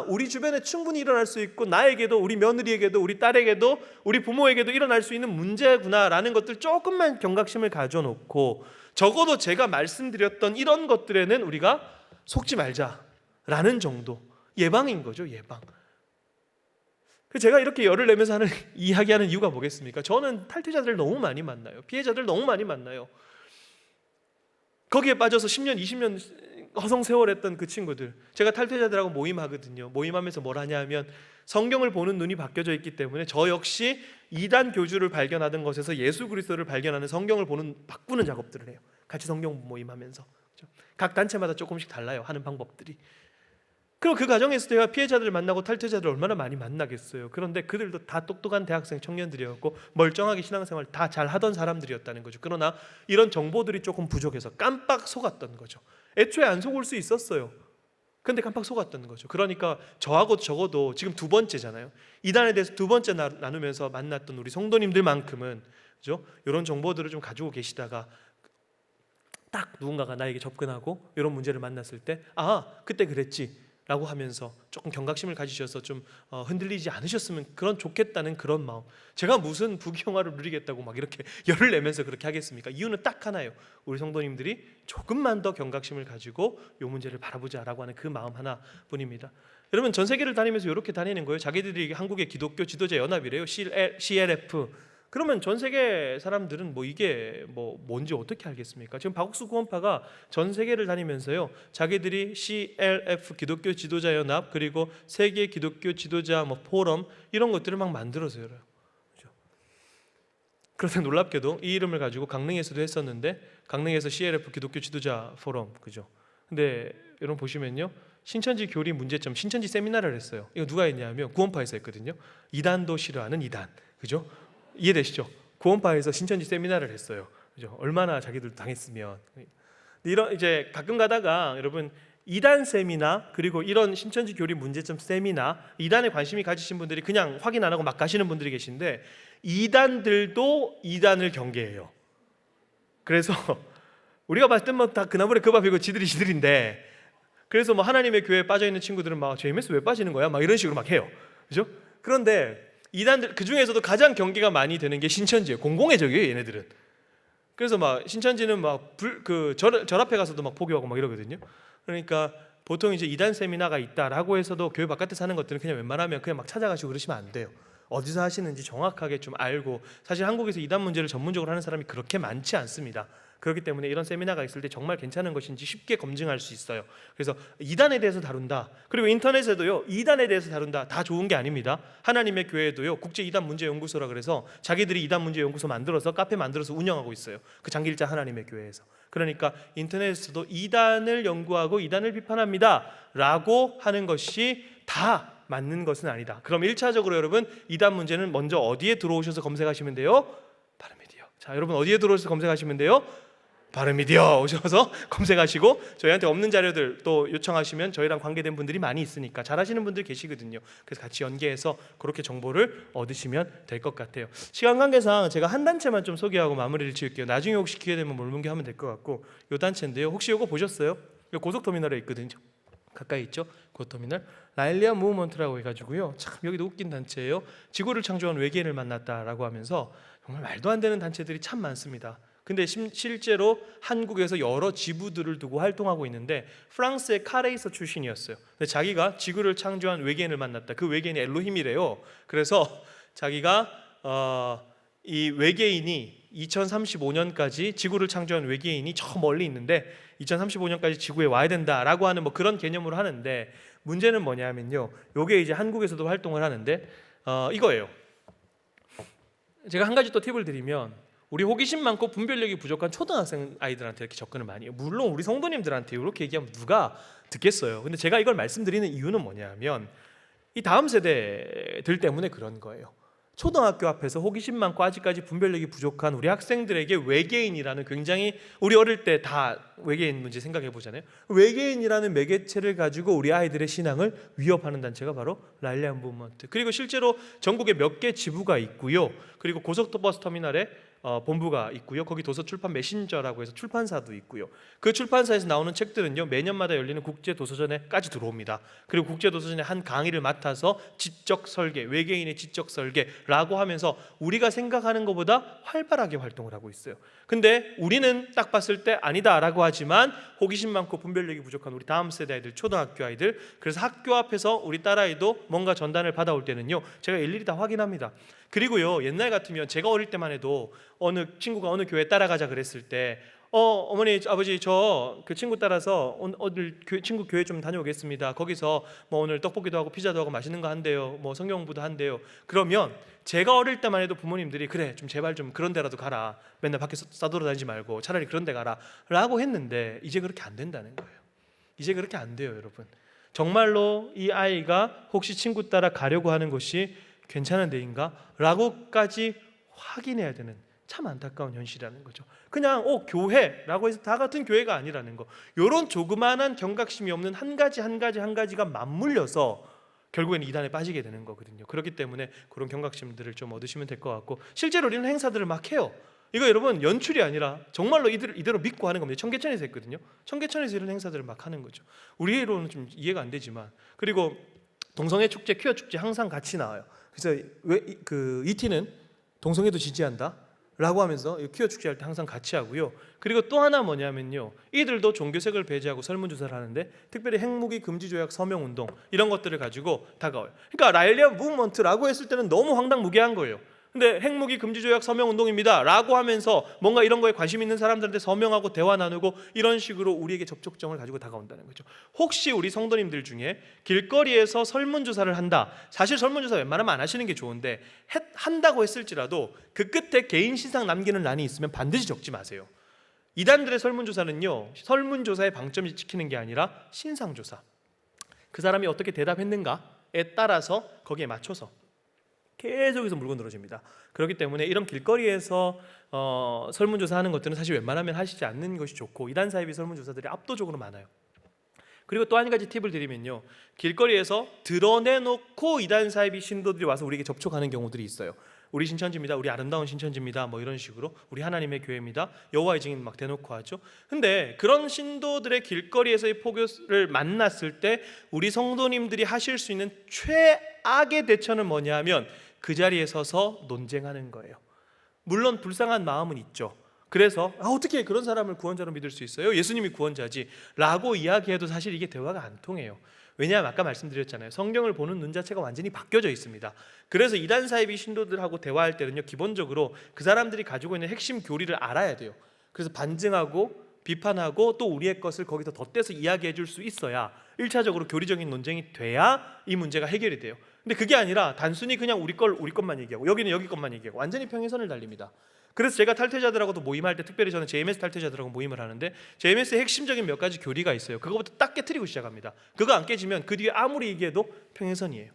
S2: 우리 주변에 충분히 일어날 수 있고, 나에게도, 우리 며느리에게도, 우리 딸에게도, 우리 부모에게도 일어날 수 있는 문제구나라는 것들 조금만 경각심을 가져놓고, 적어도 제가 말씀드렸던 이런 것들에는 우리가 속지 말자라는 정도, 예방인 거죠, 예방. 제가 이렇게 열을 내면서 이야기하는 이유가 뭐겠습니까? 저는 탈퇴자들 너무 많이 만나요. 피해자들 너무 많이 만나요. 거기에 빠져서 10년, 20년 허송세월했던 그 친구들, 제가 탈퇴자들하고 모임하거든요. 모임하면서 뭘 하냐 하면, 성경을 보는 눈이 바뀌어져 있기 때문에 저 역시 이단 교주를 발견하던 것에서 예수 그리스도를 발견하는, 성경을 바꾸는 작업들을 해요. 같이 성경 모임하면서. 각 단체마다 조금씩 달라요, 하는 방법들이. 그럼 그 과정에서 제가 피해자들을 만나고 탈퇴자들을 얼마나 많이 만나겠어요. 그런데 그들도 다 똑똑한 대학생 청년들이었고 멀쩡하게 신앙생활 다 잘하던 사람들이었다는 거죠. 그러나 이런 정보들이 조금 부족해서 깜빡 속았던 거죠. 애초에 안 속을 수 있었어요. 근데 깜빡 속았던 거죠. 그러니까 저하고 적어도 지금 두 번째잖아요. 이단에 대해서 두 번째 나누면서 만났던 우리 성도님들만큼은, 그죠? 이런 정보들을 좀 가지고 계시다가 딱 누군가가 나에게 접근하고 이런 문제를 만났을 때, 그때 그랬지 라고 하면서 조금 경각심을 가지셔서 좀 흔들리지 않으셨으면 그런 좋겠다는 그런 마음. 제가 무슨 부귀영화를 누리겠다고 막 이렇게 열을 내면서 그렇게 하겠습니까? 이유는 딱 하나예요. 우리 성도님들이 조금만 더 경각심을 가지고 이 문제를 바라보자라고 하는 그 마음 하나뿐입니다. 여러분, 전 세계를 다니면서 이렇게 다니는 거예요. 자기들이 한국의 기독교 지도자 연합이래요. CLF. 그러면 전 세계 사람들은 이게 뭔지 어떻게 알겠습니까? 지금 박옥수 구원파가 전 세계를 다니면서요, 자기들이 CLF 기독교 지도자 연합, 그리고 세계 기독교 지도자 포럼, 이런 것들을 막 만들어서 열어요. 그렇죠? 그런데 놀랍게도 이 이름을 가지고 강릉에서도 했었는데, 강릉에서 CLF 기독교 지도자 포럼, 그죠? 근데 여러분 보시면요, 신천지 교리 문제점 신천지 세미나를 했어요. 이거 누가 했냐면 구원파에서 했거든요. 이단도 싫어하는 이단, 그죠? 이해되시죠? 구원파에서 신천지 세미나를 했어요. 그죠? 얼마나 자기들 당했으면. 이런 이제 가끔 가다가 여러분, 이단 세미나, 그리고 이런 신천지 교리 문제점 세미나, 이단에 관심이 가지신 분들이 그냥 확인 안 하고 막 가시는 분들이 계신데, 이단들도 이단을 경계해요. 그래서 우리가 봤을 때 다 그나물에 그 밥이고 지들인데, 그래서 하나님의 교회에 빠져 있는 친구들은 막 JMS 왜 빠지는 거야? 막 이런 식으로 막 해요. 그죠? 그런데 이단들 그 중에서도 가장 경계가 많이 되는 게 신천지예요. 공공의적이에요, 얘네들은. 그래서 신천지는 절 앞에 가서도 막 포교하고 막 이러거든요. 그러니까 보통 이제 이단 세미나가 있다라고 해서도 교회 바깥에 사는 것들은 그냥 웬만하면 그냥 막 찾아가시고 그러시면 안 돼요. 어디서 하시는지 정확하게 좀 알고, 사실 한국에서 이단 문제를 전문적으로 하는 사람이 그렇게 많지 않습니다. 그렇기 때문에 이런 세미나가 있을 때 정말 괜찮은 것인지 쉽게 검증할 수 있어요. 그래서 이단에 대해서 다룬다, 그리고 인터넷에도요 이단에 대해서 다룬다, 다 좋은 게 아닙니다. 하나님의 교회도요 국제 이단 문제 연구소라 그래서 자기들이 이단 문제 연구소 만들어서 카페 만들어서 운영하고 있어요. 그 장길자 하나님의 교회에서. 그러니까 인터넷에서도 이단을 연구하고 이단을 비판합니다 라고 하는 것이 다 맞는 것은 아니다. 그럼 1차적으로 여러분, 이단 문제는 먼저 어디에 들어오셔서 검색하시면 돼요? 바르미디어. 자, 여러분 어디에 들어오셔서 검색하시면 돼요? 바르미디어 오셔서 검색하시고, 저희한테 없는 자료들 또 요청하시면 저희랑 관계된 분들이 많이 있으니까 잘하시는 분들 계시거든요. 그래서 같이 연계해서 그렇게 정보를 얻으시면 될 것 같아요. 시간 관계상 제가 한 단체만 좀 소개하고 마무리를 지을게요. 나중에 혹시 기회 되면 몰문교하면 될 것 같고, 요 단체인데요, 혹시 요거 보셨어요? 요 고속터미널에 있거든요. 가까이 있죠? 고속터미널 라일리아 무브먼트라고 해가지고요, 참 여기도 웃긴 단체예요. 지구를 창조한 외계인을 만났다라고 하면서 정말 말도 안 되는 단체들이 참 많습니다. 근데 실제로 한국에서 여러 지부들을 두고 활동하고 있는데, 프랑스의 카레이서 출신이었어요. 근데 자기가 지구를 창조한 외계인을 만났다. 그 외계인이 엘로힘이래요. 그래서 자기가 이 외계인이 2035년까지 지구를 창조한 외계인이 저 멀리 있는데 2035년까지 지구에 와야 된다라고 하는 뭐 그런 개념으로 하는데, 문제는 뭐냐면요, 요게 이제 한국에서도 활동을 하는데 이거예요. 제가 한 가지 또 팁을 드리면, 우리 호기심 많고 분별력이 부족한 초등학생 아이들한테 이렇게 접근을 많이 해요. 물론 우리 성도님들한테 이렇게 얘기하면 누가 듣겠어요. 근데 제가 이걸 말씀드리는 이유는 뭐냐면, 이 다음 세대들 때문에 그런 거예요. 초등학교 앞에서 호기심 많고 아직까지 분별력이 부족한 우리 학생들에게 외계인이라는, 굉장히 우리 어릴 때 다 외계인 문제 생각해 보잖아요. 외계인이라는 매개체를 가지고 우리 아이들의 신앙을 위협하는 단체가 바로 랄리안 무브먼트. 그리고 실제로 전국에 몇 개 지부가 있고요. 그리고 고속버스 터미널에 본부가 있고요. 거기 도서출판 메신저라고 해서 출판사도 있고요. 그 출판사에서 나오는 책들은요, 매년마다 열리는 국제도서전에까지 들어옵니다. 그리고 국제도서전의 한 강의를 맡아서 지적 설계, 외계인의 지적 설계라고 하면서 우리가 생각하는 것보다 활발하게 활동을 하고 있어요. 근데 우리는 딱 봤을 때 아니다라고 하지만, 호기심 많고 분별력이 부족한 우리 다음 세대 아이들, 초등학교 아이들, 그래서 학교 앞에서 우리 딸아이도 뭔가 전단을 받아올 때는요, 제가 일일이 다 확인합니다. 그리고요, 옛날 같으면 제가 어릴 때만 해도 어느 친구가 어느 교회 따라가자 그랬을 때 어머니 아버지 저 그 친구 따라서 오늘 친구 교회 좀 다녀오겠습니다. 거기서 뭐 오늘 떡볶이도 하고 피자도 하고 맛있는 거 한대요. 뭐 성경 공부도 한대요. 그러면 제가 어릴 때만 해도 부모님들이 그래 좀 제발 좀 그런 데라도 가라. 맨날 밖에서 싸돌아다니지 말고 차라리 그런 데 가라 라고 했는데, 이제 그렇게 안 된다는 거예요. 이제 그렇게 안 돼요, 여러분. 정말로 이 아이가 혹시 친구 따라 가려고 하는 곳이 괜찮은 데인가? 라고까지 확인해야 되는 참 안타까운 현실이라는 거죠. 그냥 교회라고 해서 다 같은 교회가 아니라는 거. 이런 조그마한 경각심이 없는 한 가지가 맞물려서 결국에는 이단에 빠지게 되는 거거든요. 그렇기 때문에 그런 경각심들을 좀 얻으시면 될 것 같고, 실제로 우리는 행사들을 막 해요. 이거 여러분 연출이 아니라 정말로 이대로 믿고 하는 겁니다. 청계천에서 했거든요. 청계천에서 이런 행사들을 막 하는 거죠. 우리로는 좀 이해가 안 되지만. 그리고 동성애 축제, 퀴어 축제 항상 같이 나와요. 그래서 이티는 동성애도 지지한다 라고 하면서 퀴어 축제할 때 항상 같이 하고요. 그리고 또 하나 뭐냐면요, 이들도 종교색을 배제하고 설문조사를 하는데, 특별히 핵무기 금지 조약 서명운동 이런 것들을 가지고 다가와요. 그러니까 랄리안 무브먼트라고 했을 때는 너무 황당무계한 거예요. 근데 핵무기 금지 조약 서명 운동입니다 라고 하면서 뭔가 이런 거에 관심 있는 사람들한테 서명하고 대화 나누고 이런 식으로 우리에게 접촉점을 가지고 다가온다는 거죠. 혹시 우리 성도님들 중에 길거리에서 설문조사를 한다, 사실 설문조사 웬만하면 안 하시는 게 좋은데 한다고 했을지라도 그 끝에 개인 신상 남기는 란이 있으면 반드시 적지 마세요. 이단들의 설문조사는요, 설문조사의 방점이 찍히는 게 아니라 신상조사, 그 사람이 어떻게 대답했는가에 따라서 거기에 맞춰서 계속해서 물고 늘어집니다. 그렇기 때문에 이런 길거리에서 설문조사하는 것들은 사실 웬만하면 하시지 않는 것이 좋고, 이단 사이비 설문조사들이 압도적으로 많아요. 그리고 또 한 가지 팁을 드리면요, 길거리에서 드러내놓고 이단 사이비 신도들이 와서 우리에게 접촉하는 경우들이 있어요. 우리 신천지입니다, 우리 아름다운 신천지입니다, 뭐 이런 식으로 우리 하나님의 교회입니다, 여호와의 증인 막 대놓고 하죠. 근데 그런 신도들의 길거리에서의 포교를 만났을 때 우리 성도님들이 하실 수 있는 최악의 대처는 뭐냐면, 그 자리에 서서 논쟁하는 거예요. 물론 불쌍한 마음은 있죠. 그래서 어떻게 그런 사람을 구원자로 믿을 수 있어요? 예수님이 구원자지 라고 이야기해도 사실 이게 대화가 안 통해요. 왜냐하면 아까 말씀드렸잖아요, 성경을 보는 눈 자체가 완전히 바뀌어져 있습니다. 그래서 이단 사이비 신도들하고 대화할 때는요, 기본적으로 그 사람들이 가지고 있는 핵심 교리를 알아야 돼요. 그래서 반증하고 비판하고 또 우리의 것을 거기서 덧대서 이야기해 줄 수 있어야 1차적으로 교리적인 논쟁이 돼야 이 문제가 해결이 돼요. 근데 그게 아니라 단순히 그냥 우리 것만 얘기하고 여기는 여기 것만 얘기하고 완전히 평행선을 달립니다. 그래서 제가 탈퇴자들하고도 모임할 때, 특별히 저는 JMS 탈퇴자들하고 모임을 하는데, JMS의 핵심적인 몇 가지 교리가 있어요. 그거부터 딱 깨트리고 시작합니다. 그거 안 깨지면 그 뒤에 아무리 얘기해도 평행선이에요.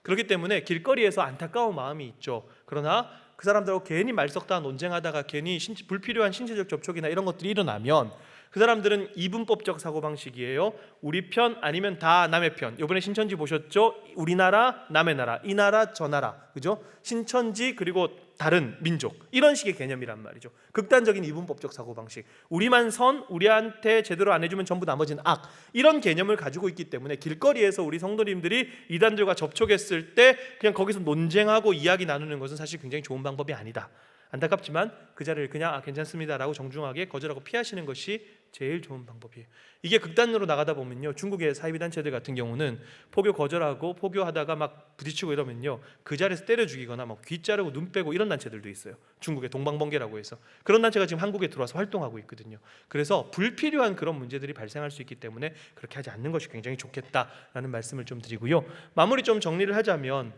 S2: 그렇기 때문에 길거리에서 안타까운 마음이 있죠. 그러나 그 사람들하고 괜히 말 섞다 논쟁하다가 괜히 불필요한 신체적 접촉이나 이런 것들이 일어나면, 그 사람들은 이분법적 사고방식이에요. 우리 편 아니면 다 남의 편. 이번에 신천지 보셨죠? 우리나라, 남의 나라, 이 나라, 저 나라, 그죠? 신천지 그리고 다른 민족, 이런 식의 개념이란 말이죠. 극단적인 이분법적 사고방식. 우리만 선, 우리한테 제대로 안 해주면 전부 나머지는 악, 이런 개념을 가지고 있기 때문에 길거리에서 우리 성도님들이 이단들과 접촉했을 때 그냥 거기서 논쟁하고 이야기 나누는 것은 사실 굉장히 좋은 방법이 아니다 안타깝지만 그 자리를 그냥 괜찮습니다라고 정중하게 거절하고 피하시는 것이 제일 좋은 방법이에요. 이게 극단으로 나가다 보면요, 중국의 사이비 단체들 같은 경우는 포교 거절하고 포교하다가 막 부딪히고 이러면요, 그 자리에서 때려 죽이거나 막 귀 자르고 눈 빼고 이런 단체들도 있어요. 중국의 동방번개라고 해서 그런 단체가 지금 한국에 들어와서 활동하고 있거든요. 그래서 불필요한 그런 문제들이 발생할 수 있기 때문에 그렇게 하지 않는 것이 굉장히 좋겠다라는 말씀을 좀 드리고요. 마무리 좀 정리를 하자면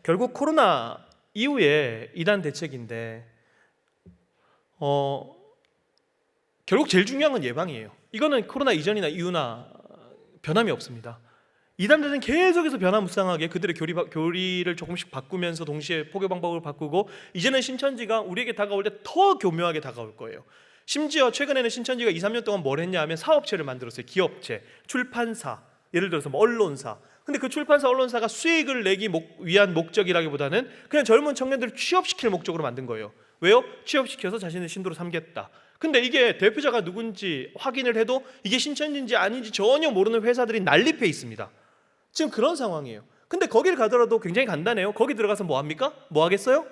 S2: 결국 코로나 이후에 이단 대책인데 결국 제일 중요한 건 예방이에요. 이거는 코로나 이전이나 이후나 변함이 없습니다. 이단들은 계속해서 변화무쌍하게 그들의 교리를 조금씩 바꾸면서 동시에 포교 방법을 바꾸고, 이제는 신천지가 우리에게 다가올 때 더 교묘하게 다가올 거예요. 심지어 최근에는 신천지가 2, 3년 동안 뭘 했냐 하면 사업체를 만들었어요. 기업체, 출판사, 예를 들어서 뭐 언론사. 근데 그 출판사, 언론사가 수익을 내기 위한 목적이라기보다는 그냥 젊은 청년들을 취업시킬 목적으로 만든 거예요. 왜요? 취업시켜서 자신의 신도로 삼겠다. 근데 이게 대표자가 누군지 확인을 해도 이게 신천지인지 아닌지 전혀 모르는 회사들이 난립해 있습니다. 지금 그런 상황이에요. 근데 거기를 가더라도 굉장히 간단해요. 거기 들어가서 뭐 합니까? 뭐 하겠어요?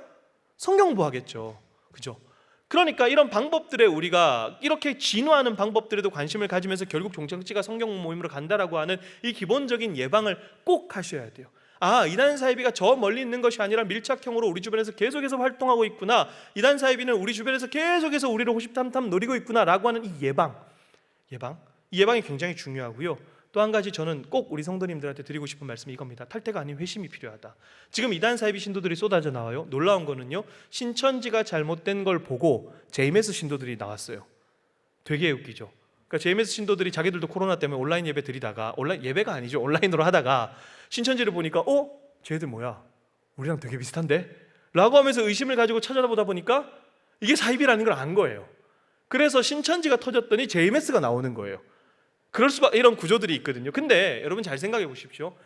S2: 성경 공부하겠죠. 그죠? 그러니까 이런 방법들에 우리가 이렇게 진화하는 방법들에도 관심을 가지면서 결국 종착지가 성경 모임으로 간다라고 하는 이 기본적인 예방을 꼭 하셔야 돼요. 이단 사이비가 저 멀리 있는 것이 아니라 밀착형으로 우리 주변에서 계속해서 활동하고 있구나. 이단 사이비는 우리 주변에서 계속해서 우리를 호시탐탐 노리고 있구나라고 하는 이 예방. 이 예방이 굉장히 중요하고요. 또 한 가지 저는 꼭 우리 성도님들한테 드리고 싶은 말씀이 이겁니다. 탈퇴가 아닌 회심이 필요하다. 지금 이단 사이비 신도들이 쏟아져 나와요. 놀라운 거는요, 신천지가 잘못된 걸 보고 JMS 신도들이 나왔어요. 되게 웃기죠. 그러니까 JMS 신도들이 자기들도 코로나 때문에 온라인 예배 드리다가, 온라인 예배가 아니죠, 온라인으로 하다가 신천지를 보니까 쟤들 뭐야, 우리랑 되게 비슷한데? 라고 하면서 의심을 가지고 찾아보다 보니까 이게 사이비라는 걸 안 거예요. 그래서 신천지가 터졌더니 JMS가 나오는 거예요. 그럴 수밖에, 이런 구조들이 있거든요. 근데 여러분 잘 생각해 보십시오.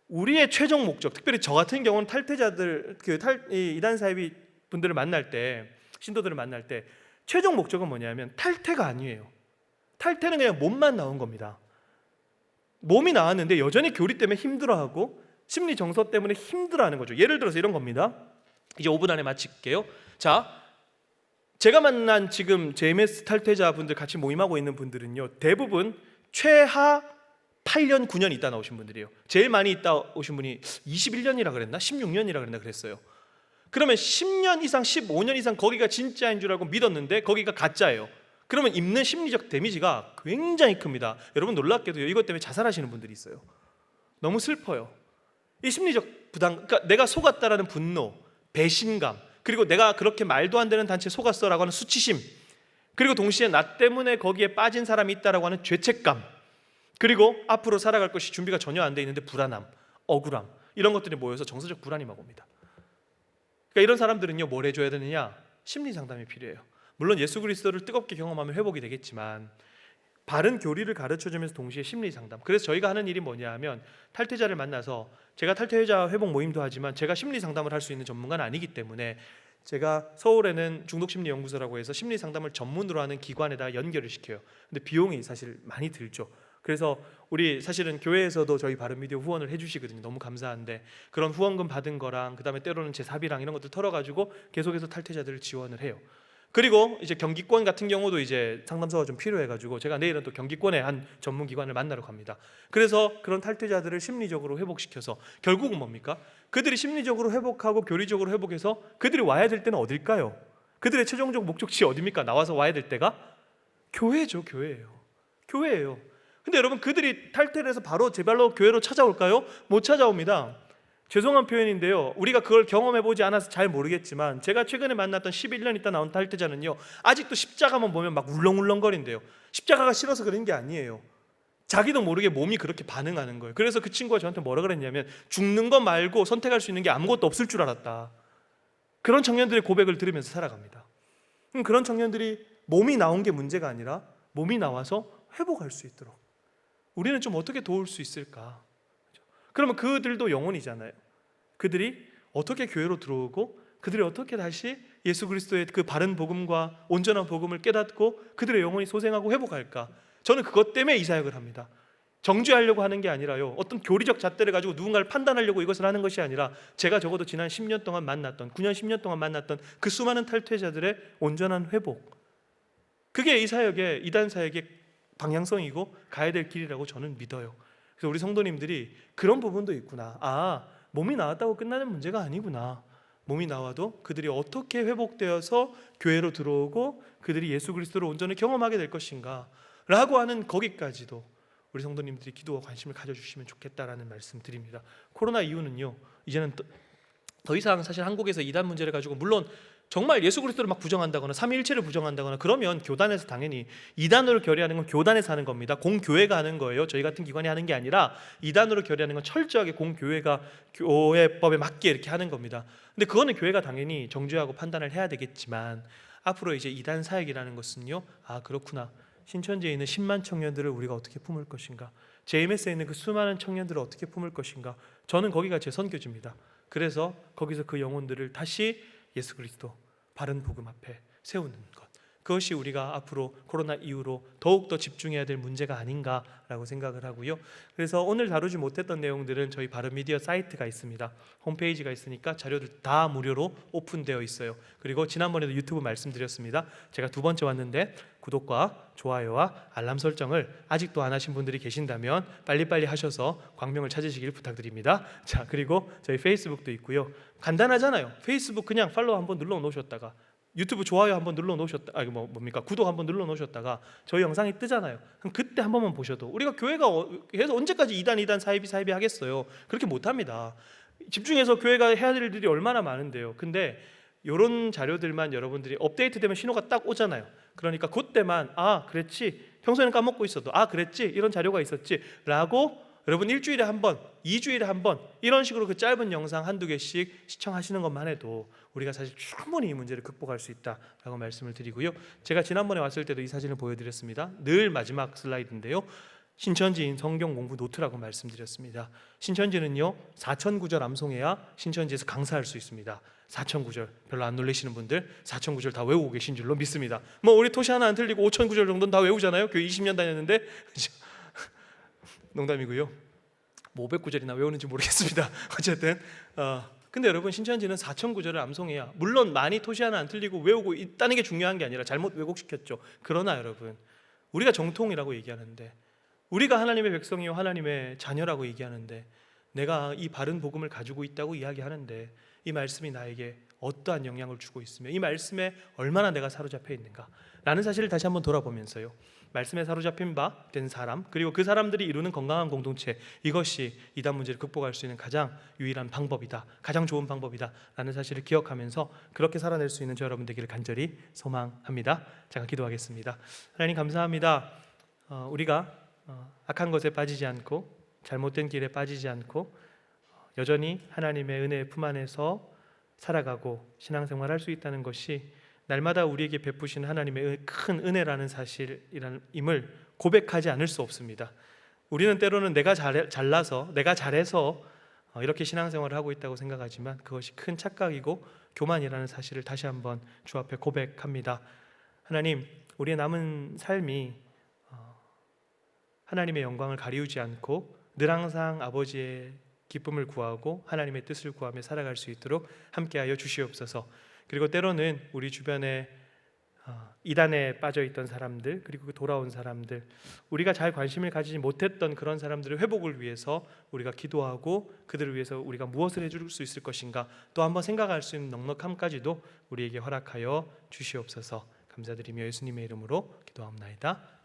S2: 우리의 최종 목적, 특별히 저 같은 경우는 탈퇴자들, 이단 사이비 분들을 만날 때, 신도들을 만날 때 최종 목적은 뭐냐면 탈퇴가 아니에요. 탈퇴는 그냥 몸만 나온 겁니다. 몸이 나왔는데 여전히 교리 때문에 힘들어하고 심리 정서 때문에 힘들어하는 거죠. 예를 들어서 이런 겁니다. 이제 5분 안에 마칠게요. 자, 제가 만난 지금 JMS 탈퇴자분들 같이 모임하고 있는 분들은요, 대부분 최하 8년, 9년 있다 나오신 분들이에요. 제일 많이 있다 오신 분이 21년이라 그랬나? 16년이라 그랬나 그랬어요. 그러면 10년 이상, 15년 이상 거기가 진짜인 줄 알고 믿었는데 거기가 가짜예요. 그러면 입는 심리적 데미지가 굉장히 큽니다. 여러분 놀랍게도 이것 때문에 자살하시는 분들이 있어요. 너무 슬퍼요. 이 심리적 부담, 그러니까 내가 속았다라는 분노, 배신감, 그리고 내가 그렇게 말도 안 되는 단체에 속았어라고 하는 수치심, 그리고 동시에 나 때문에 거기에 빠진 사람이 있다라고 하는 죄책감, 그리고 앞으로 살아갈 것이 준비가 전혀 안 돼 있는데 불안함, 억울함, 이런 것들이 모여서 정서적 불안이 막 옵니다. 그러니까 이런 사람들은요, 뭘 해줘야 되느냐? 심리 상담이 필요해요. 물론 예수 그리스도를 뜨겁게 경험하면 회복이 되겠지만 바른 교리를 가르쳐주면서 동시에 심리 상담. 그래서 저희가 하는 일이 뭐냐 하면 탈퇴자를 만나서, 제가 탈퇴자 회복 모임도 하지만 제가 심리 상담을 할 수 있는 전문가는 아니기 때문에 제가 서울에는 중독심리연구소라고 해서 심리 상담을 전문으로 하는 기관에다 연결을 시켜요. 근데 비용이 사실 많이 들죠. 그래서 우리 사실은 교회에서도 저희 바른미디어 후원을 해주시거든요. 너무 감사한데 그런 후원금 받은 거랑 그다음에 때로는 제 사비랑 이런 것들 털어가지고 계속해서 탈퇴자들을 지원을 해요. 그리고 이제 경기권 같은 경우도 이제 상담소가 좀 필요해가지고 제가 내일은 또 경기권의 한 전문기관을 만나러 갑니다. 그래서 그런 탈퇴자들을 심리적으로 회복시켜서 결국은 뭡니까? 그들이 심리적으로 회복하고 교리적으로 회복해서 그들이 와야 될 때는 어딜까요? 그들의 최종적 목적지 어디입니까? 나와서 와야 될 때가 교회죠. 교회예요. 근데 여러분, 그들이 탈퇴를 해서 바로 제발로 교회로 찾아올까요? 못 찾아옵니다. 죄송한 표현인데요, 우리가 그걸 경험해보지 않아서 잘 모르겠지만 제가 최근에 만났던 11년 있다 나온 탈퇴자는요, 아직도 십자가만 보면 막 울렁울렁거린대요. 십자가가 싫어서 그런 게 아니에요. 자기도 모르게 몸이 그렇게 반응하는 거예요. 그래서 그 친구가 저한테 뭐라 그랬냐면, 죽는 거 말고 선택할 수 있는 게 아무것도 없을 줄 알았다. 그런 청년들의 고백을 들으면서 살아갑니다. 그런 청년들이 몸이 나온 게 문제가 아니라 몸이 나와서 회복할 수 있도록 우리는 좀 어떻게 도울 수 있을까? 그러면 그들도 영혼이잖아요. 그들이 어떻게 교회로 들어오고 그들이 어떻게 다시 예수 그리스도의 그 바른 복음과 온전한 복음을 깨닫고 그들의 영혼이 소생하고 회복할까? 저는 그것 때문에 이 사역을 합니다. 정죄하려고 하는 게 아니라요, 어떤 교리적 잣대를 가지고 누군가를 판단하려고 이것을 하는 것이 아니라 제가 적어도 지난 10년 동안 만났던 9년 10년 동안 만났던 그 수많은 탈퇴자들의 온전한 회복, 그게 이 사역의 이단 사역의 방향성이고 가야 될 길이라고 저는 믿어요. 그래서 우리 성도님들이 그런 부분도 있구나, 몸이 나왔다고 끝나는 문제가 아니구나, 몸이 나와도 그들이 어떻게 회복되어서 교회로 들어오고 그들이 예수 그리스도를 온전히 경험하게 될 것인가 라고 하는 거기까지도 우리 성도님들이 기도와 관심을 가져주시면 좋겠다라는 말씀 드립니다. 코로나 이후는요, 이제는 더 이상 사실 한국에서 이단 문제를 가지고, 물론 정말 예수 그리스도를 막 부정한다거나 삼위일체를 부정한다거나 그러면 교단에서 당연히, 이단으로 결의하는 건 교단에서 하는 겁니다. 공교회가 하는 거예요. 저희 같은 기관이 하는 게 아니라 이단으로 결의하는 건 철저하게 공교회가 교회법에 맞게 이렇게 하는 겁니다. 근데 그거는 교회가 당연히 정죄하고 판단을 해야 되겠지만, 앞으로 이제 이단 사역이라는 것은요, 그렇구나, 신천지에 있는 10만 청년들을 우리가 어떻게 품을 것인가, JMS에 있는 그 수많은 청년들을 어떻게 품을 것인가, 저는 거기가 제 선교지입니다. 그래서 거기서 그 영혼들을 다시 예수 그리스도 바른 복음 앞에 세우는 것, 그것이 우리가 앞으로 코로나 이후로 더욱더 집중해야 될 문제가 아닌가라고 생각을 하고요. 그래서 오늘 다루지 못했던 내용들은 저희 바른미디어 사이트가 있습니다. 홈페이지가 있으니까 자료들 다 무료로 오픈되어 있어요. 그리고 지난번에도 유튜브 말씀드렸습니다. 제가 두 번째 왔는데 구독과 좋아요와 알람 설정을 아직도 안 하신 분들이 계신다면 빨리빨리 하셔서 광명을 찾으시길 부탁드립니다. 자, 그리고 저희 페이스북도 있고요. 간단하잖아요. 페이스북 그냥 팔로우 한번 눌러 놓으셨다가, 유튜브 좋아요 한번 눌러 놓으셨다, 구독 한번 눌러 놓으셨다가 저희 영상이 뜨잖아요. 그럼 그때 한 번만 보셔도, 우리가 교회가 해서 언제까지 이단 사이비 하겠어요? 그렇게 못합니다. 집중해서 교회가 해야 될 일이 얼마나 많은데요. 근데 이런 자료들만 여러분들이 업데이트되면 신호가 딱 오잖아요. 그러니까 그때만 그랬지, 평소에는 까먹고 있어도 그랬지, 이런 자료가 있었지 라고 여러분 일주일에 한 번, 2주일에 한 번 이런 식으로 그 짧은 영상 한두 개씩 시청하시는 것만 해도 우리가 사실 충분히 이 문제를 극복할 수 있다라고 말씀을 드리고요. 제가 지난번에 왔을 때도 이 사진을 보여드렸습니다. 늘 마지막 슬라이드인데요, 신천지인 성경 공부 노트라고 말씀드렸습니다. 신천지는요 4,000구절 암송해야 신천지에서 강사할 수 있습니다. 4,000구절 별로 안 놀라시는 분들 4,000구절 다 외우고 계신 줄로 믿습니다. 우리 토시 하나 안 틀리고 5,000구절 정도는 다 외우잖아요. 교회 20년 다녔는데 농담이고요. 500구절이나 외우는지 모르겠습니다. 어쨌든 근데 여러분, 신천지는 4,000구절을 암송해야, 물론 많이 토시 하나 안 틀리고 외우고 있다는 게 중요한 게 아니라 잘못 왜곡시켰죠. 그러나 여러분, 우리가 정통이라고 얘기하는데, 우리가 하나님의 백성이요 하나님의 자녀라고 얘기하는데, 내가 이 바른 복음을 가지고 있다고 이야기하는데 이 말씀이 나에게 어떠한 영향을 주고 있으며 이 말씀에 얼마나 내가 사로잡혀 있는가 라는 사실을 다시 한번 돌아보면서요, 말씀에 사로잡힌 바 된 사람, 그리고 그 사람들이 이루는 건강한 공동체, 이것이 이단 문제를 극복할 수 있는 가장 유일한 방법이다, 가장 좋은 방법이다 라는 사실을 기억하면서 그렇게 살아낼 수 있는 저 여러분 되기를 간절히 소망합니다. 제가 기도하겠습니다. 하나님 감사합니다. 우리가 악한 것에 빠지지 않고 잘못된 길에 빠지지 않고 여전히 하나님의 은혜의 품 안에서 살아가고 신앙생활할 수 있다는 것이 날마다 우리에게 베푸신 하나님의 큰 은혜라는 사실임을 고백하지 않을 수 없습니다. 우리는 때로는 내가 잘나서 내가 잘해서 이렇게 신앙생활을 하고 있다고 생각하지만 그것이 큰 착각이고 교만이라는 사실을 다시 한번 주 앞에 고백합니다. 하나님, 우리의 남은 삶이 하나님의 영광을 가리우지 않고 늘 항상 아버지의 기쁨을 구하고 하나님의 뜻을 구하며 살아갈 수 있도록 함께하여 주시옵소서. 그리고 때로는 우리 주변에 이단에 빠져있던 사람들, 그리고 돌아온 사람들, 우리가 잘 관심을 가지지 못했던 그런 사람들의 회복을 위해서 우리가 기도하고 그들을 위해서 우리가 무엇을 해줄 수 있을 것인가 또 한번 생각할 수 있는 넉넉함까지도 우리에게 허락하여 주시옵소서. 감사드리며 예수님의 이름으로 기도합나이다.